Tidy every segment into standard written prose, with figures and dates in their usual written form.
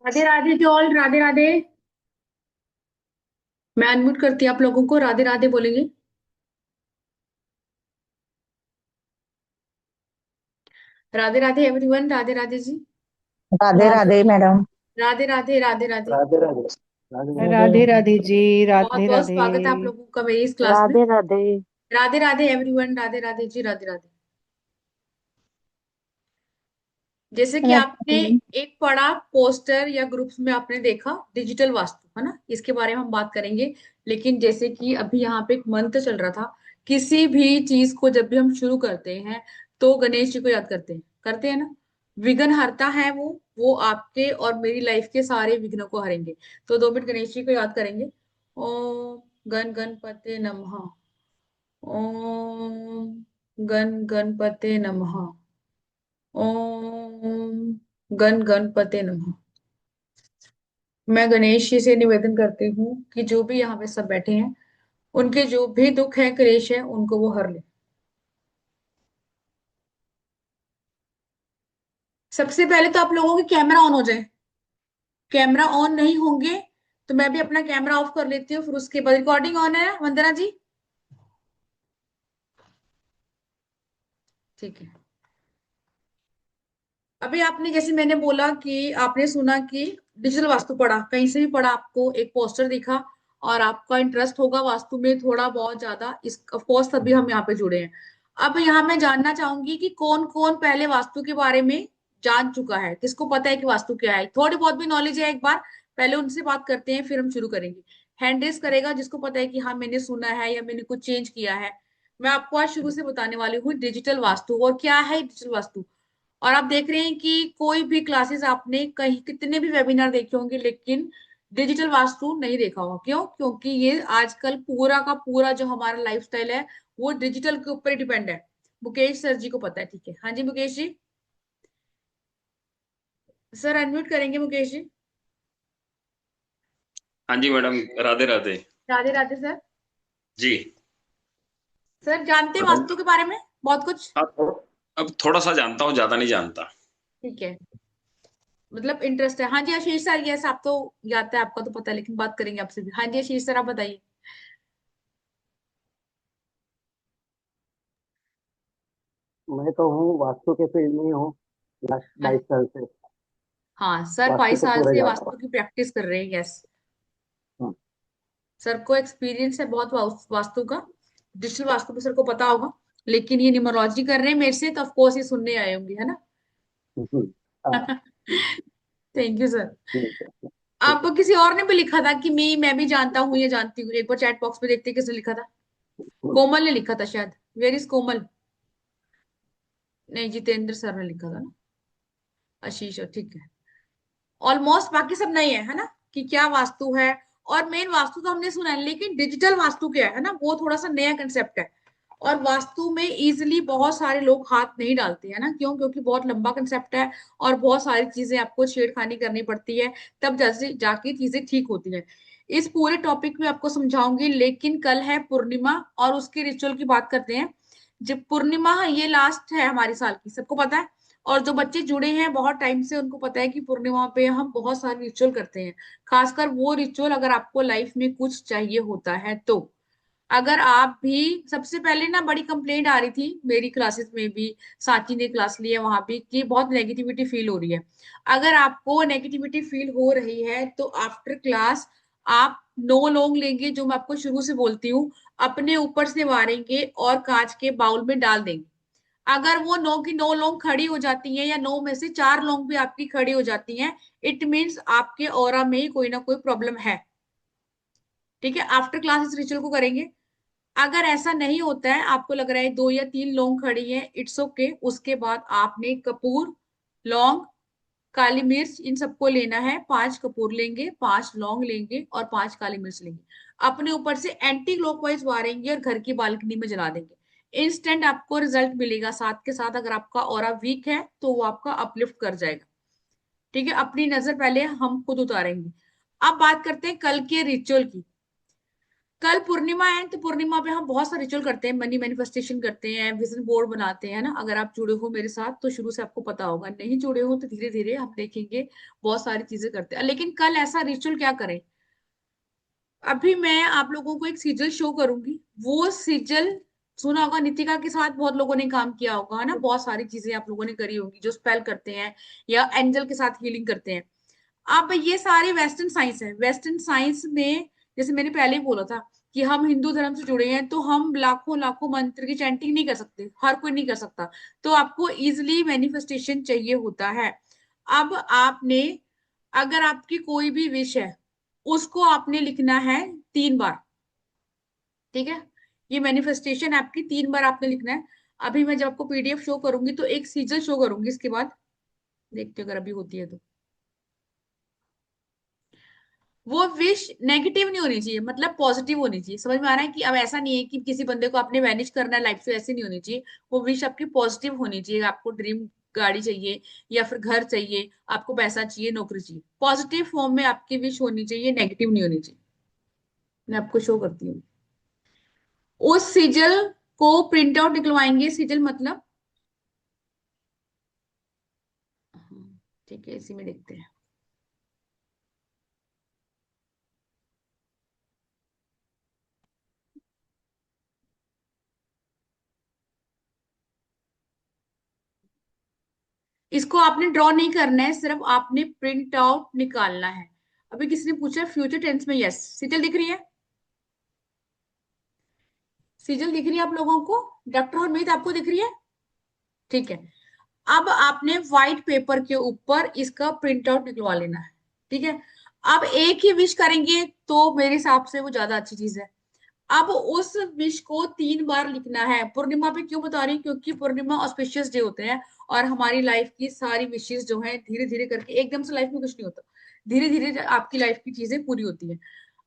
राधे राधे जी all. Radhe Radhe. मैं unmute करती हूँ आप लोगों को। राधे राधे बोलेंगे। राधे राधे एवरीवन। राधे राधे जी। राधे राधे मैडम। राधे राधे राधे राधे। राधे राधे। राधे राधे। राधे राधे जी। बहुत राधे बहुत राधे। स्वागत है आप लोगों का मेरी इस क्लास में। राधे राधे। राधे राधे एवरीवन। राधे राधे जी। राधे राधे। जैसे कि आपने राधे। एक पढ़ा पोस्टर या ग्रुप्स में आपने देखा डिजिटल वास्तु, है ना, इसके बारे में हम बात करेंगे। लेकिन जैसे कि अभी यहाँ पे एक मंत्र चल रहा था, किसी भी चीज को जब भी हम शुरू करते हैं तो गणेश जी को याद करते हैं ना। विघ्न हरता है वो आपके और मेरी लाइफ के सारे विघ्नों को हरेंगे। तो 2 मिनट गणेश जी को याद करेंगे। ओम गण गणपते नमः। ओम गण गणपते नमः। ओम गण गणपते नमः। मैं गणेश जी से निवेदन करती हूँ कि जो भी यहाँ पे सब बैठे हैं, उनके जो भी दुख है क्लेश है उनको वो हर ले। सबसे पहले तो आप लोगों के कैमरा ऑन हो जाए। कैमरा ऑन नहीं होंगे तो मैं भी अपना कैमरा ऑफ कर लेती हूँ, फिर उसके बाद रिकॉर्डिंग ऑन है वंदना जी। ठीक है। अभी आपने, जैसे मैंने बोला कि आपने सुना कि डिजिटल वास्तु पढ़ा, कहीं से भी पढ़ा, आपको एक पोस्टर दिखा और आपका इंटरेस्ट होगा वास्तु में थोड़ा बहुत ज्यादा, इस ऑफ कोर्स तभी हम यहाँ पे जुड़े हैं। अब यहाँ मैं जानना चाहूंगी कि कौन कौन पहले वास्तु के बारे में जान चुका है, किसको पता है कि वास्तु क्या है, थोड़ी बहुत भी नॉलेज है। एक बार पहले उनसे बात करते हैं फिर हम शुरू करेंगे। हैंड रेस करेगा जिसको पता है कि हाँ मैंने सुना है या मैंने कुछ चेंज किया है। मैं आपको आज शुरू से बताने वाली हूँ डिजिटल वास्तु और क्या है डिजिटल वास्तु। और आप देख रहे हैं कि कोई भी क्लासेस आपने कहीं कितने भी वेबिनार देखे होंगे लेकिन डिजिटल वास्तु नहीं देखा होगा। क्यों? क्योंकि ये आजकल पूरा का पूरा जो हमारा लाइफस्टाइल है वो डिजिटल के ऊपर डिपेंड है। मुकेश सर जी को पता है, ठीक है। हाँ जी मुकेश जी। सर अनम्यूट करेंगे मुकेश जी। हाँ जी मैडम। राधे राधे। राधे राधे सर। जी सर जानते हैं बताइए। वास्तु के बारे में बहुत कुछ? अब थोड़ा सा जानता हूँ, ज्यादा नहीं जानता। ठीक है। मतलब इंटरेस्ट है। हाँ जी आशीष सर, यस आप तो याद है, आपका तो पता है, लेकिन बात करेंगे आपसे भी। हाँ जी आशीष सर आप बताइए। मैं तो हूँ वास्तु के फील्ड में ही हूँ। लास्ट हाँ। 22 साल से हाँ सर वास्तु 22 को साल पूरा से जानता वास्तु की प्रैक्टिस कर रहे हैं, यस। हूँ। सर को एक्सपीरियंस है बहुत वास्तु का। डिजिटल वास्तु पे सर को पता होगा, लेकिन ये न्यूमरोलॉजी कर रहे हैं मेरे से तो ऑफ कोर्स ये सुनने आए होंगे, है ना। हाँ, थैंक यू सर। ठीक है। ठीक अब किसी और ने भी लिखा था कि मैं भी जानता हूँ या जानती हूँ, एक बार चैट बॉक्स में देखते हैं किसने लिखा था। है। कोमल ने लिखा था शायद। वेर इज कोमल? नहीं जितेंद्र सर ने लिखा था ना। आशीष, ठीक है। ऑलमोस्ट बाकी सब नहीं है ना, कि क्या वास्तु है। और मेन वास्तु तो हमने सुना है, लेकिन डिजिटल वास्तु क्या है ना, वो थोड़ा सा नया कंसेप्ट है। और वास्तु में इजिली बहुत सारे लोग हाथ नहीं डालते हैं ना। क्यों? क्योंकि बहुत लंबा कंसेप्ट है और बहुत सारी चीजें आपको छेड़खानी करनी पड़ती है, तब जैसे जाके चीजें ठीक होती हैं। इस पूरे टॉपिक में आपको समझाऊंगी, लेकिन कल है पूर्णिमा और उसके रिचुअल की बात करते हैं। जब पूर्णिमा है, ये लास्ट है हमारी साल की, सबको पता है। और जो बच्चे जुड़े हैं बहुत टाइम से उनको पता है कि पूर्णिमा पे हम बहुत सारे रिचुअल करते हैं। खासकर वो रिचुअल अगर आपको लाइफ में कुछ चाहिए होता है तो। अगर आप भी, सबसे पहले ना बड़ी कंप्लेंट आ रही थी मेरी क्लासेस में भी, साची ने क्लास ली है वहां भी, कि बहुत नेगेटिविटी फील हो रही है। अगर आपको नेगेटिविटी फील हो रही है तो आफ्टर क्लास आप नो लॉन्ग लेंगे, जो मैं आपको शुरू से बोलती हूँ, अपने ऊपर से मारेंगे और कांच के बाउल में डाल देंगे। अगर वो 9 की 9 लौंग खड़ी हो जाती हैं या 9 में से 4 लौंग भी आपकी खड़ी हो जाती हैं, इट मीन्स आपके ऑरा में कोई ना कोई प्रॉब्लम है। ठीक है, आफ्टर क्लास इस रिचुअल को करेंगे। अगर ऐसा नहीं होता है, आपको लग रहा है 2 या 3 लौंग खड़ी है, इट्स ओके। उसके बाद आपने कपूर, लौंग, काली मिर्च, इन सबको लेना है। 5 कपूर लेंगे, 5 लौंग लेंगे और 5 काली मिर्च लेंगे। अपने ऊपर से एंटी क्लॉकवाइज मारेंगे और घर की बालकनी में जला देंगे। इंस्टेंट आपको रिजल्ट मिलेगा। साथ के साथ अगर आपका ऑरा वीक है तो वो आपका अपलिफ्ट कर जाएगा। ठीक है, अपनी नजर पहले हम खुद उतारेंगे। अब बात करते हैं कल के रिचुअल की। कल पूर्णिमा है, तो पूर्णिमा पे हम बहुत सारे रिचुअल करते हैं, मनी मैनिफेस्टेशन करते हैं, विजन बोर्ड बनाते हैं ना। अगर आप जुड़े हो मेरे साथ तो शुरू से आपको पता होगा, नहीं जुड़े हो तो धीरे धीरे हम देखेंगे, बहुत सारी चीजें करते हैं। लेकिन कल ऐसा रिचुअल क्या करें, अभी मैं आप लोगों को एक सिजल शो करूंगी। वो सिजल सुना होगा, नितिका के साथ बहुत लोगों ने काम किया होगा, है ना, बहुत सारी चीजें आप लोगों ने करी होगी, जो स्पेल करते हैं या एंजल के साथ हीलिंग करते हैं। अब ये सारे वेस्टर्न साइंस है। वेस्टर्न साइंस में जैसे मैंने पहले ही बोला था कि हम हिंदू धर्म से जुड़े हैं, तो हम लाखों लाखों मंत्र की चैंटिंग नहीं कर सकते, हर कोई नहीं कर सकता। तो आपको इजिली मैनिफेस्टेशन चाहिए होता है। अब आपने, अगर आपकी कोई भी विश है, उसको आपने लिखना है 3 बार। ठीक है, ये मैनिफेस्टेशन आपकी 3 बार आपने लिखना है। अभी मैं जब आपको पीडीएफ शो करूंगी तो एक सीजल शो करूंगी, इसके बाद देखते हो अगर अभी होती है तो। वो विश नेगेटिव नहीं होनी चाहिए, मतलब पॉजिटिव होनी चाहिए। समझ में आ रहा है कि अब ऐसा नहीं है कि किसी बंदे को आपने वैनिश करना है लाइफ से, ऐसे नहीं होनी चाहिए। वो विश आपकी पॉजिटिव होनी चाहिए। आपको ड्रीम गाड़ी चाहिए, या फिर घर चाहिए, आपको पैसा चाहिए, नौकरी चाहिए, पॉजिटिव फॉर्म में आपकी विश होनी चाहिए, नेगेटिव नहीं होनी चाहिए। मैं आपको शो करती हूँ। उस सिजल को प्रिंट आउट निकलवाएंगे। सिजल मतलब, ठीक है, इसी में देखते हैं। इसको आपने ड्रॉ नहीं करना है, सिर्फ आपने प्रिंट आउट निकालना है। अभी किसी ने पूछा फ्यूचर टेंस में, यस सिजल दिख रही है। सिजल दिख रही है आप लोगों को? डॉक्टर हरमीत आपको दिख रही है? ठीक है। अब आपने व्हाइट पेपर के ऊपर इसका प्रिंट आउट निकलवा लेना है। ठीक है, अब एक ही विश करेंगे तो मेरे हिसाब से वो ज्यादा अच्छी चीज है। अब उस विश को 3 बार लिखना है। पूर्णिमा पे क्यों बता रही हूँ, क्योंकि पूर्णिमा ऑस्पिशियस डे होते हैं, और हमारी लाइफ की सारी विशेष जो है धीरे धीरे करके, एकदम से लाइफ में कुछ नहीं होता, धीरे धीरे आपकी लाइफ की चीजें पूरी होती है।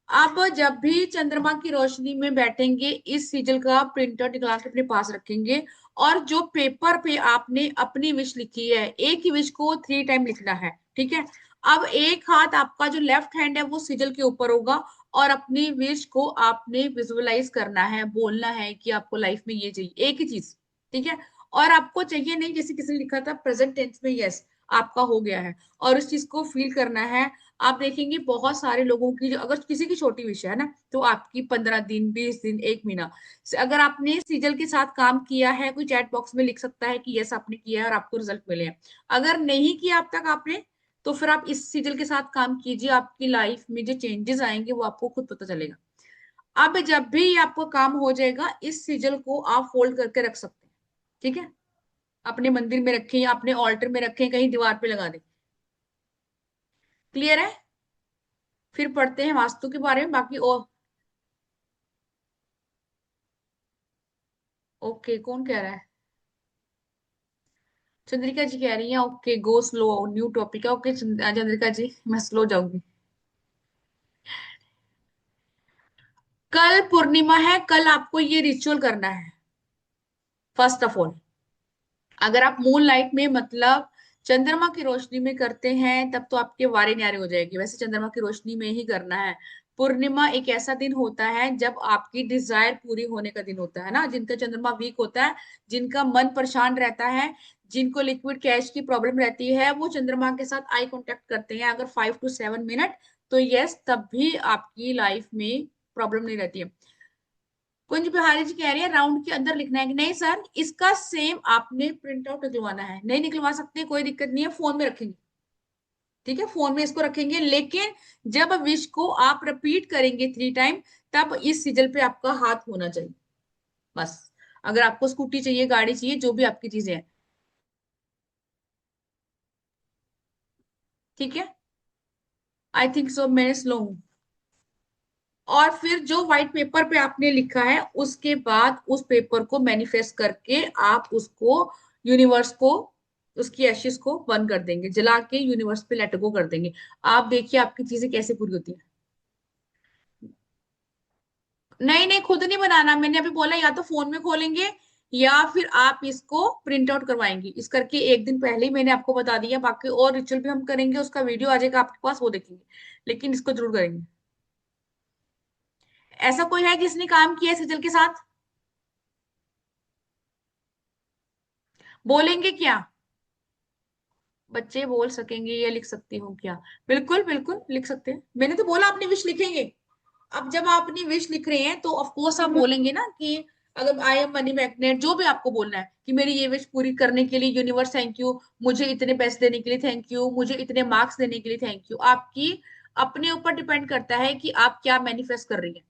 आप जब भी चंद्रमा की रोशनी में बैठेंगे, इस सिजल का प्रिंट आउट निकाल के अपने पास रखेंगे, और जो पेपर पे आपने अपनी विश लिखी है, एक ही विश को 3 टाइम लिखना है। ठीक है, अब एक हाथ आपका जो लेफ्ट हैंड है वो सिजल के ऊपर होगा, और अपनी विश को आपने विजुअलाइज करना है, बोलना है कि आपको लाइफ में ये चाहिए, एक ही चीज। ठीक है, और आपको चाहिए नहीं, जैसे किसी ने लिखा था प्रेजेंट टेंस में, यस आपका हो गया है, और उस चीज को फील करना है। आप देखेंगे बहुत सारे लोगों की, जो अगर किसी की छोटी विश है ना, तो आपकी 15 दिन, 20 दिन, 1 महीना से, अगर आपने सीजल के साथ काम किया है, कोई चैट बॉक्स में लिख सकता है कि यस आपने किया है और आपको रिजल्ट मिले हैं। अगर नहीं किया अब तक आपने, तो फिर आप इस सीजल के साथ काम कीजिए, आपकी लाइफ में जो चेंजेस आएंगे वो आपको खुद पता चलेगा। अब जब भी आपको काम हो जाएगा, इस सिजल को आप फोल्ड करके रख सकते हैं। ठीक है, अपने मंदिर में रखें या अपने ऑल्टर में रखें, कहीं दीवार पे लगा दें। क्लियर है? फिर पढ़ते हैं वास्तु के बारे में बाकी। और ओके, कौन कह रहा है? चंद्रिका जी कह रही है okay go slow, new topic है। ओके चंद्रिका जी, मैं स्लो जाऊंगी। कल पूर्णिमा है, कल आपको ये रिचुअल करना है। फर्स्ट ऑफ ऑल, अगर आप मून लाइट में, मतलब चंद्रमा की रोशनी में करते हैं, तब तो आपके वारे न्यारे हो जाएगी। वैसे चंद्रमा की रोशनी में ही करना है। पूर्णिमा एक ऐसा दिन होता है जब आपकी डिजायर पूरी होने का दिन होता है ना। जिनका चंद्रमा वीक होता है, जिनका मन परेशान रहता है, जिनको लिक्विड कैश की प्रॉब्लम रहती है, वो चंद्रमा के साथ आई कांटेक्ट करते हैं अगर 5 to 7 मिनट, तो यस तब भी आपकी लाइफ में प्रॉब्लम नहीं रहती है। कुंज बिहारी जी कह रही है राउंड के अंदर लिखना है कि नहीं सर, इसका सेम आपने प्रिंट आउट निकलवाना है। नहीं निकलवा सकते कोई दिक्कत नहीं है, फोन में रखेंगे। ठीक है, फोन में इसको रखेंगे, लेकिन जब विश को आप रिपीट करेंगे 3 टाइम, तब इस सिजल पे आपका हाथ होना चाहिए, बस। अगर आपको स्कूटी चाहिए, गाड़ी चाहिए, जो भी आपकी चीजें हैं। ठीक है, आई थिंक सो, मैंने स्लो हूं। और फिर जो व्हाइट पेपर पे आपने लिखा है, उसके बाद उस पेपर को मैनिफेस्ट करके आप उसको यूनिवर्स को, उसकी एशेस को बर्न कर देंगे, जला के यूनिवर्स पे लेट गो कर देंगे। आप देखिए आपकी चीजें कैसे पूरी होती हैं। नहीं नहीं, खुद नहीं बनाना, मैंने अभी बोला या तो फोन में खोलेंगे, या फिर आप इसको प्रिंट आउट करवाएंगे। इस करके एक दिन पहले ही मैंने आपको बता दिया। बाकी और रिचुअल भी हम करेंगे, उसका वीडियो आ जाएगा आपके पास, वो देखेंगे, लेकिन इसको जरूर करेंगे। ऐसा कोई है जिसने काम किया है सजल के साथ? बोलेंगे क्या? बच्चे बोल सकेंगे या लिख सकती हूँ क्या? बिल्कुल बिल्कुल लिख सकते हैं, मैंने तो बोला अपनी विश लिखेंगे। अब जब आप अपनी विश लिख रहे हैं तो ऑफ कोर्स आप बोलेंगे ना कि अगर आई एम मनी मैग्नेट, जो भी आपको बोलना है कि मेरी ये विश पूरी करने के लिए यूनिवर्स थैंक यू, मुझे इतने पैसे देने के लिए थैंक यू, मुझे इतने मार्क्स देने के लिए थैंक यू। आपकी अपने ऊपर डिपेंड करता है कि आप क्या मैनिफेस्ट कर रही हैं।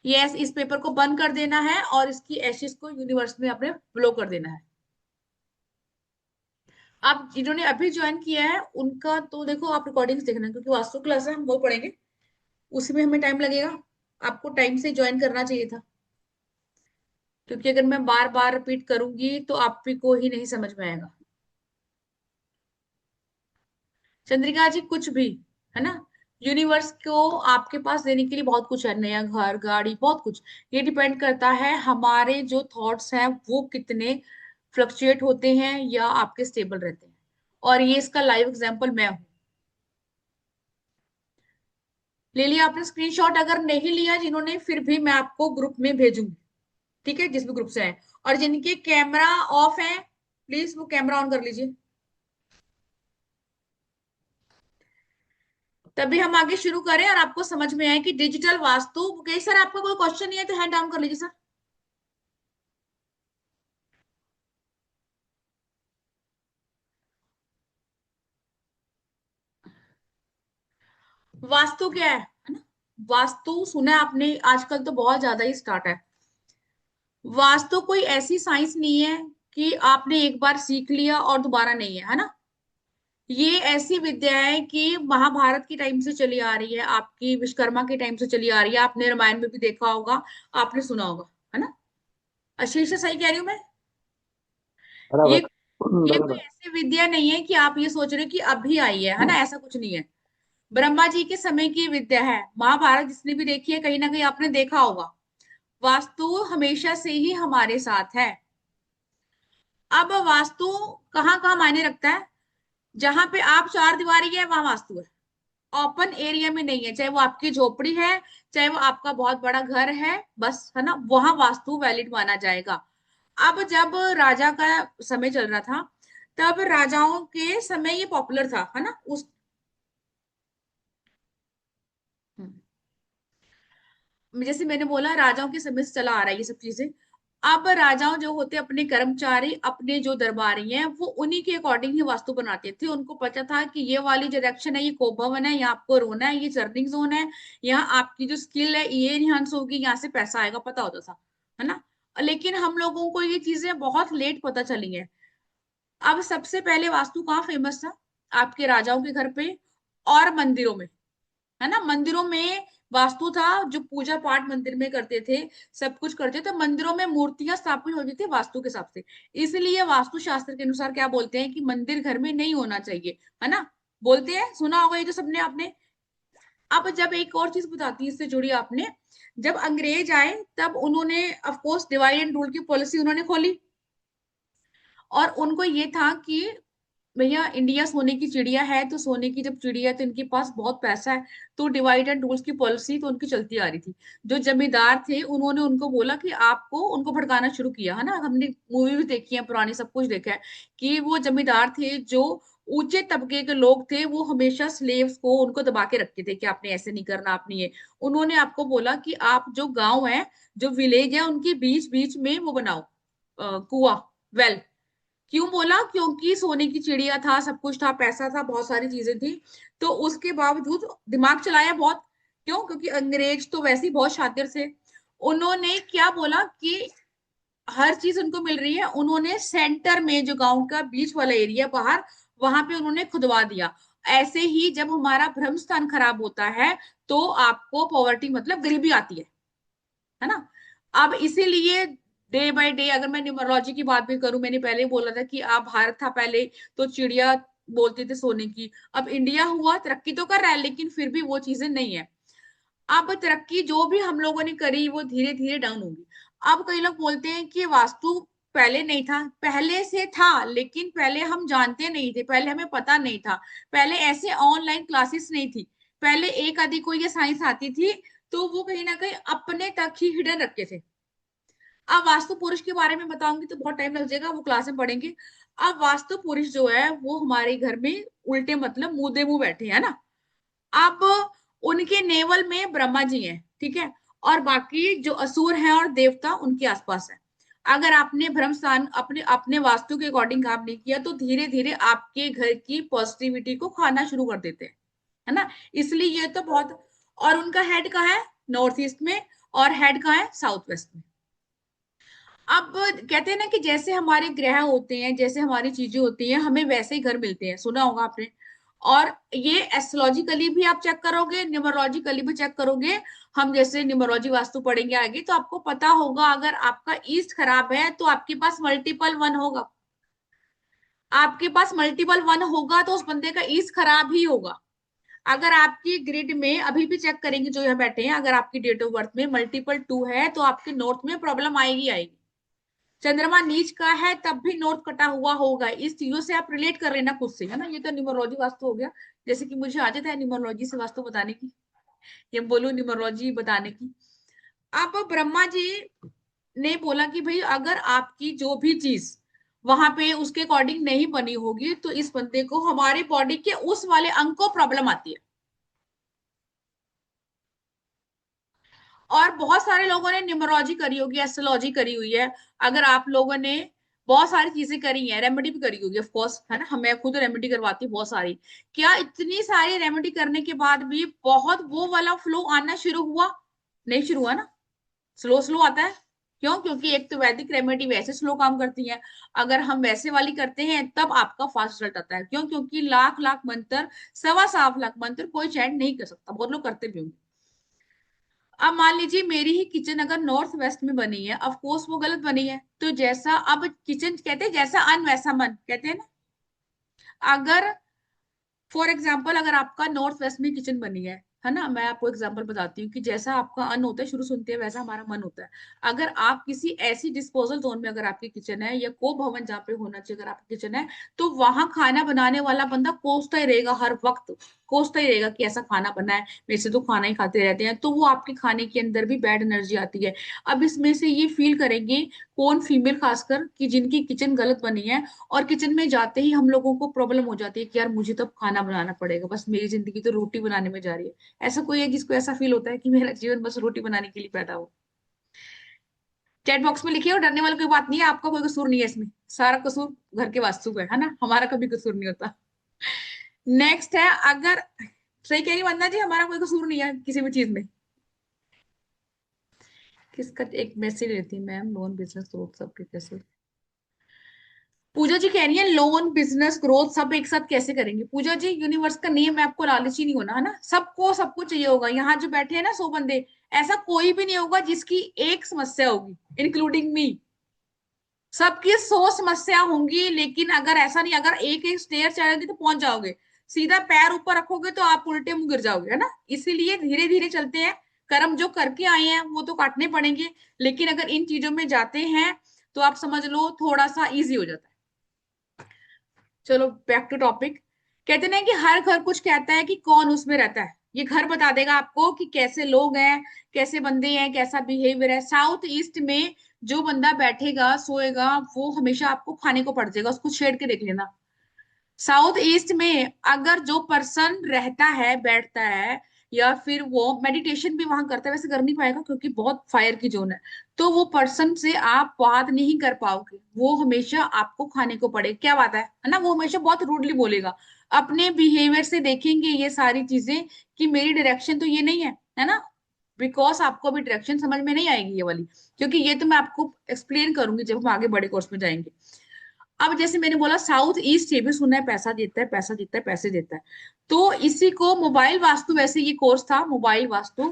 यस, इस पेपर को बंद कर देना है और इसकी एशेस को यूनिवर्स में अपने ब्लो कर देना है। आप जिन्होंने अभी ज्वाइन किया है उनका तो देखो, आप रिकॉर्डिंग्स देखना, क्योंकि वास्तु क्लास है, हम वो पढ़ेंगे, उसी में हमें टाइम लगेगा। आपको टाइम से ज्वाइन करना चाहिए था, क्योंकि अगर मैं बार बार रिपीट करूंगी तो आप को ही नहीं समझ में आएगा। चंद्रिका जी, कुछ भी है ना, यूनिवर्स को आपके पास देने के लिए बहुत कुछ है, नया घर, गाड़ी, बहुत कुछ। ये डिपेंड करता है हमारे जो थॉट्स हैं वो कितने फ्लक्चुएट होते हैं या आपके स्टेबल रहते हैं। और ये इसका लाइव एग्जांपल मैं हूं। ले लिया आपने स्क्रीनशॉट? अगर नहीं लिया जिन्होंने, फिर भी मैं आपको ग्रुप में भेजूंगी, ठीक है, जिस भी ग्रुप से है। और जिनके कैमरा ऑफ है प्लीज वो कैमरा ऑन कर लीजिए, तभी हम आगे शुरू करें और आपको समझ में आए कि डिजिटल वास्तु। कहीं सर आपका कोई क्वेश्चन नहीं है तो हैंड डाउन कर लीजिए सर। वास्तु क्या है ना? वास्तु सुना है आपने, आजकल तो बहुत ज्यादा ही स्टार्ट है। वास्तु कोई ऐसी साइंस नहीं है कि आपने एक बार सीख लिया और दोबारा नहीं है, है ना? ये ऐसी विद्या है कि महाभारत की टाइम से चली आ रही है, आपकी विश्वकर्मा के टाइम से चली आ रही है, आपने रामायण में भी देखा होगा, आपने सुना होगा, है ना? आशीष से सही कह रही हूँ मैं? ये बराबर। ये कोई बराबर। ऐसी विद्या नहीं है कि आप ये सोच रहे हो कि अभी आई है ना? ऐसा कुछ नहीं है। ब्रह्मा जी के समय की विद्या है। महाभारत जिसने भी देखी है कहीं ना कहीं आपने देखा होगा। वास्तु हमेशा से ही हमारे साथ है। अब वास्तु कहाँ कहाँ मायने रखता है? जहां पे आप चार दीवारी है वहां वास्तु है। ओपन एरिया में नहीं है, चाहे वो आपकी झोपड़ी है, चाहे वो आपका बहुत बड़ा घर है, बस है ना, वहां वास्तु वैलिड माना जाएगा। अब जब राजा का समय चल रहा था, तब राजाओं के समय ये पॉपुलर था, है ना? उस जैसे मैंने बोला, राजाओं के समय से चला आ रहा है ये सब चीजें। अब राजाओं जो होते अपने कर्मचारी, अपने जो दरबारी हैं, वो उन्हीं के अकॉर्डिंग ही वास्तु बनाते थे। उनको पता था कि ये वाली डायरेक्शन है, ये कोभवन है, यहाँ आपको रोना है, ये चर्निंग जोन है, यहाँ आपकी जो स्किल है ये इनहांस होगी, यहाँ से पैसा आएगा, पता होता था, है ना? लेकिन हम लोगों को ये चीजें बहुत लेट पता चली हैं। अब सबसे पहले वास्तु कहाँ फेमस था? आपके राजाओं के घर पे और मंदिरों में, है ना? मंदिरों में वास्तु था। जो पूजा पाठ मंदिर में करते थे, सब कुछ करते थे, मंदिरों में मूर्तियां स्थापित होती थी वास्तु के हिसाब से। इसलिए वास्तु शास्त्र के अनुसार क्या बोलते हैं कि मंदिर घर में नहीं होना चाहिए, है ना? बोलते हैं, सुना होगा ये तो सबने आपने। अब जब एक और चीज बताती है इससे जुड़ी आपने, जब अंग्रेज आए तब उन्होंने of course divide and rule की पॉलिसी उन्होंने खोली। और उनको ये था कि भैया इंडिया सोने की चिड़िया है, तो सोने की जब चिड़िया है तो इनके पास बहुत पैसा है, तो डिवाइड एंड रूल्स की पॉलिसी तो उनकी चलती आ रही थी। जो जमींदार थे उन्होंने उनको बोला कि आपको, उनको भड़काना शुरू किया, है ना? हमने मूवी भी देखी है पुरानी, सब कुछ देखा है कि वो जमींदार थे जो ऊंचे तबके के लोग थे, वो हमेशा स्लेव्स को उनको दबा के रखते थे कि आपने ऐसे नहीं करना, आपने ये। उन्होंने आपको बोला कि आप जो गांव है, जो विलेज है, उनके बीच बीच में वो बनाओ कुआं, वेल। क्यों बोला? क्योंकि सोने की चिड़िया था, सब कुछ था, पैसा था, बहुत सारी चीजें थी। तो उसके बावजूद दिमाग चलाया बहुत। क्यों? क्योंकि अंग्रेज तो वैसे ही बहुत शातिर थे। उन्होंने क्या बोला कि हर चीज उनको मिल रही है, उन्होंने सेंटर में जो गांव का बीच वाला एरिया बाहर, वहां पे उन्होंने खुदवा दिया। ऐसे ही जब हमारा ब्रह्म स्थान खराब होता है तो आपको पॉवर्टी मतलब गरीबी आती है ना? अब इसीलिए डे बाय डे, अगर मैं न्यूमरोलॉजी की बात भी करूं, मैंने पहले ही बोला था कि आप, भारत था पहले तो चिड़िया बोलते थे सोने की। अब इंडिया हुआ, तरक्की तो कर रहा है, लेकिन फिर भी वो चीजें नहीं है। अब तरक्की जो भी हम लोगों ने करी वो धीरे धीरे डाउन होगी। अब कई लोग बोलते हैं कि वास्तु पहले नहीं था। पहले से था, लेकिन पहले हम जानते नहीं थे, पहले हमें पता नहीं था, पहले ऐसे ऑनलाइन क्लासेस नहीं थी, पहले एक आदि को ये साइंस आती थी, तो वो कहीं ना कहीं अपने तक ही हिडन रखते थे। अब वास्तु पुरुष के बारे में बताऊंगी तो बहुत टाइम लग जाएगा, वो क्लास में पढ़ेंगे। अब वास्तु पुरुष जो है वो हमारे घर में उल्टे मतलब मुंह मुंह बैठे है ना। अब उनके नेवल में ब्रह्मा जी हैं, ठीक है, और बाकी जो असुर हैं और देवता उनके आसपास है। अगर आपने भ्रम स्थान अपने अपने वास्तु के अकॉर्डिंग काम नहीं किया तो धीरे धीरे आपके घर की पॉजिटिविटी को खाना शुरू कर देते हैं, है ना। इसलिए ये तो बहुत। और उनका हेड कहाँ है? नॉर्थ ईस्ट में। और हेड कहाँ है? साउथ वेस्ट में। अब कहते हैं ना कि जैसे हमारे ग्रह होते हैं, जैसे हमारी चीजें होती हैं, हमें वैसे ही घर मिलते हैं, सुना होगा आपने। और ये एस्ट्रोलॉजिकली भी आप चेक करोगे, न्यूमरोलॉजिकली भी चेक करोगे। हम जैसे न्यूमरोलॉजी वास्तु पढ़ेंगे आगे तो आपको पता होगा, अगर आपका ईस्ट खराब है तो आपके पास मल्टीपल वन होगा। आपके पास मल्टीपल वन होगा तो उस बंदे का ईस्ट खराब ही होगा। अगर आपकी ग्रिड में अभी भी चेक करेंगे जो यहाँ बैठे हैं, अगर आपकी डेट ऑफ बर्थ में मल्टीपल टू है तो आपके नॉर्थ में प्रॉब्लम आएगी आएगी। चंद्रमा नीच का है तब भी नॉर्थ कटा हुआ होगा। इस चीजों से आप रिलेट कर लेना खुद से, है ना। ये तो न्यूमरोलॉजी वास्तु हो गया। जैसे कि मुझे आदत है न्यूमरोलॉजी से वास्तु बताने की, ये बोलूं न्यूमरोलॉजी बताने की। अब ब्रह्मा जी ने बोला कि भाई अगर आपकी जो भी चीज वहां पे उसके अकॉर्डिंग नहीं बनी होगी तो इस बंदे को हमारे बॉडी के उस वाले अंग को प्रॉब्लम आती है। और बहुत सारे लोगों ने न्यूमरोलॉजी करी होगी, एस्ट्रोलॉजी करी हुई है। अगर आप लोगों ने बहुत सारी चीजें करी हैं, रेमेडी भी करी होगी ऑफ कोर्स, है ना। मैं खुद रेमेडी करवाती हूँ बहुत सारी। क्या इतनी सारी रेमेडी करने के बाद भी बहुत वो वाला फ्लो आना शुरू हुआ? नहीं शुरू हुआ ना। स्लो स्लो आता है। क्यों? क्योंकि एक तो वैदिक रेमेडी वैसे स्लो काम करती है। अगर हम वैसे वाली करते हैं तब आपका फास्ट रिजल्ट आता है। क्यों? क्योंकि लाख लाख मंत्र, सवा साफ लाख मंत्र कोई चैंट नहीं कर सकता, बहुत लोग करते भी होंगे। अब मान लीजिए मेरी ही किचन अगर नॉर्थ वेस्ट में बनी है, ऑफ कोर्स वो गलत बनी है। तो जैसा अब किचन कहते हैं जैसा अन्न वैसा मन, कहते हैं ना। अगर फॉर एग्जाम्पल अगर आपका नॉर्थ वेस्ट में किचन बनी है ना, मैं आपको एग्जांपल बताती हूँ कि जैसा आपका अन्न होता है शुरू सुनते हैं वैसा हमारा मन होता है। अगर आप किसी ऐसी डिस्पोजल जोन में अगर आपकी किचन है, या को भवन जहाँ पे होना चाहिए अगर आपकी किचन है, तो वहां खाना बनाने वाला बंदा कोसता ही रहेगा, हर वक्त कोसता ही रहेगा कि ऐसा खाना बना है, वैसे तो खाना ही खाते रहते हैं, तो वो आपके खाने के अंदर भी बैड एनर्जी आती है। अब इसमें से ये फील करेंगे कौन? फीमेल खासकर, कि जिनकी किचन गलत बनी है और किचन में जाते ही हम लोगों को प्रॉब्लम हो जाती है कि यार मुझे तो अब खाना बनाना पड़ेगा, बस मेरी जिंदगी तो रोटी बनाने में जा रही है। ऐसा कोई है जिसको ऐसा फील होता है कि मेरा जीवन बस रोटी बनाने के लिए पैदा हो? चैट बॉक्स में लिखिए, और डरने वाली कोई बात नहीं है, आपका कोई कसूर नहीं है इसमें। सारा कसूर घर के वास्तु का है ना, हमारा कभी कसूर नहीं होता। नेक्स्ट है, अगर सही कह रही हूँ वंदना जी, हमारा कोई कसूर नहीं है किसी भी चीज में। किसका एक मैसेज लेती मैम, लोन बिजनेस ग्रोथ सबके कैसे? पूजा जी कह रही है लोन बिजनेस ग्रोथ सब एक साथ कैसे करेंगे? पूजा जी यूनिवर्स का नियम है आपको लालची नहीं होना, है ना। सबको सब कुछ चाहिए होगा। यहाँ जो बैठे हैं ना 100 बंदे, ऐसा कोई भी नहीं होगा जिसकी एक समस्या होगी, इंक्लूडिंग मी। सबकी 100 समस्या होंगी, लेकिन अगर ऐसा नहीं, अगर एक एक स्टेयर चढ़ोगे तो पहुंच जाओगे। सीधा पैर ऊपर रखोगे तो आप उल्टे मुंह गिर जाओगे, है ना। इसीलिए धीरे धीरे चलते हैं। कर्म जो करके आए हैं वो तो काटने पड़ेंगे, लेकिन अगर इन चीजों में जाते हैं तो आप समझ लो थोड़ा सा इजी हो जाता है। चलो बैक टू टॉपिक। कहते ना कि हर घर कुछ कहता है कि कौन उसमें रहता है। ये घर बता देगा आपको कि कैसे लोग हैं, कैसे बंदे हैं, कैसा बिहेवियर है। साउथ ईस्ट में जो बंदा बैठेगा सोएगा वो हमेशा आपको खाने को पड़ जाएगा, उसको छेड़ के देख लेना। साउथ ईस्ट में अगर जो पर्सन रहता है, बैठता है, या फिर वो मेडिटेशन भी वहां करता है, वैसे कर नहीं पाएगा क्योंकि बहुत फायर की जोन है, तो वो पर्सन से आप बात नहीं कर पाओगे। वो हमेशा आपको खाने को पड़े, क्या बात है ना। वो हमेशा बहुत रूडली बोलेगा। अपने बिहेवियर से देखेंगे ये सारी चीजें कि मेरी डायरेक्शन तो ये नहीं है ना। बिकॉज आपको अभी डायरेक्शन समझ में नहीं आएगी ये वाली, क्योंकि ये तो मैं आपको एक्सप्लेन करूंगी जब हम आगे बड़े कोर्स में जाएंगे। अब जैसे मैंने बोला साउथ ईस्ट ये भी सुना है पैसा देता है, पैसा देता है, पैसे देता है। तो इसी को मोबाइल वास्तु, वैसे ये कोर्स था मोबाइल वास्तु,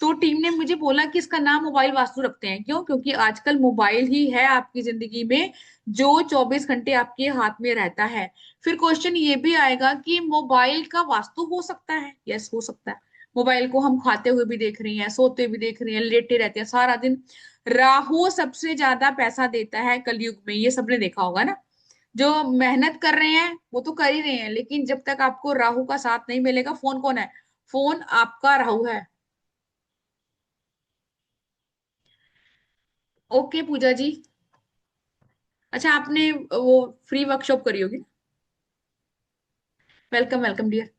तो टीम ने मुझे बोला कि इसका नाम मोबाइल वास्तु रखते हैं। क्यों? क्योंकि आजकल मोबाइल ही है आपकी जिंदगी में जो 24 घंटे आपके हाथ में रहता है। फिर क्वेश्चन ये भी आएगा कि मोबाइल का वास्तु हो सकता है? यस हो सकता है। मोबाइल को हम खाते हुए भी देख रहे हैं, सोते हुए भी देख रहे हैं, लेटे रहते हैं सारा दिन। राहु सबसे ज्यादा पैसा देता है कलयुग में, ये सबने देखा होगा ना। जो मेहनत कर रहे हैं वो तो कर ही रहे हैं, लेकिन जब तक आपको राहु का साथ नहीं मिलेगा, फोन कौन है? फोन आपका राहु है। ओके पूजा जी। अच्छा, आपने वो फ्री वर्कशॉप करी होगी। Welcome welcome dear.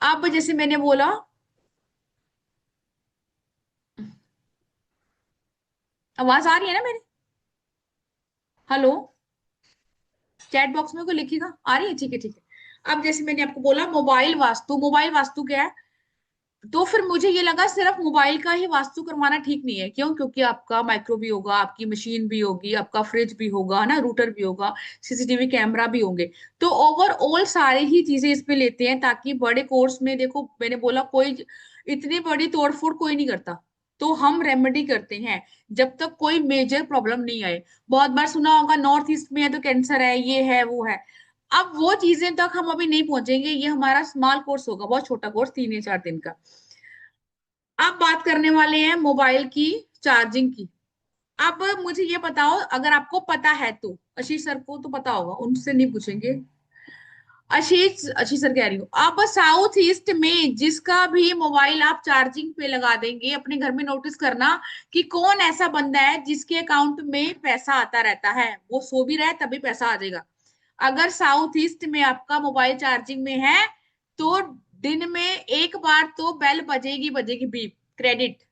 अब जैसे मैंने बोला, आवाज आ रही है ना मेरी? हेलो, चैट बॉक्स में कोई लिखेगा, आ रही है? ठीक है ठीक है। अब जैसे मैंने आपको बोला मोबाइल वास्तु, मोबाइल वास्तु क्या है, तो फिर मुझे ये लगा सिर्फ मोबाइल का ही वास्तु करवाना ठीक नहीं है। क्यों? क्योंकि आपका माइक्रो भी होगा, आपकी मशीन भी होगी, आपका फ्रिज भी होगा ना, रूटर भी होगा, सीसीटीवी कैमरा भी होंगे। तो ओवरऑल सारे ही चीजें इस पे लेते हैं, ताकि बड़े कोर्स में, देखो मैंने बोला कोई इतनी बड़ी तोड़फोड़ कोई नहीं करता, तो हम रेमेडी करते हैं जब तक कोई मेजर प्रॉब्लम नहीं आए। बहुत बार सुना होगा नॉर्थ ईस्ट में है तो कैंसर है, ये है वो है। अब वो चीजें तक हम अभी नहीं पहुंचेंगे, ये हमारा स्मॉल कोर्स होगा, बहुत छोटा कोर्स, 3 या 4 दिन का। अब बात करने वाले हैं मोबाइल की चार्जिंग की। अब मुझे ये बताओ, अगर आपको पता है तो, आशीष सर को तो पता होगा, उनसे नहीं पूछेंगे। आशीष, आशीष सर कह रही हूँ, अब साउथ ईस्ट में जिसका भी मोबाइल आप चार्जिंग पे लगा देंगे, अपने घर में नोटिस करना कि कौन ऐसा बंदा है जिसके अकाउंट में पैसा आता रहता है, वो सो भी रहा है तभी पैसा आ जाएगा। अगर साउथ ईस्ट में आपका मोबाइल चार्जिंग में है, तो दिन में एक बार तो बेल बजेगी बजेगी, बीप, क्रेडिट।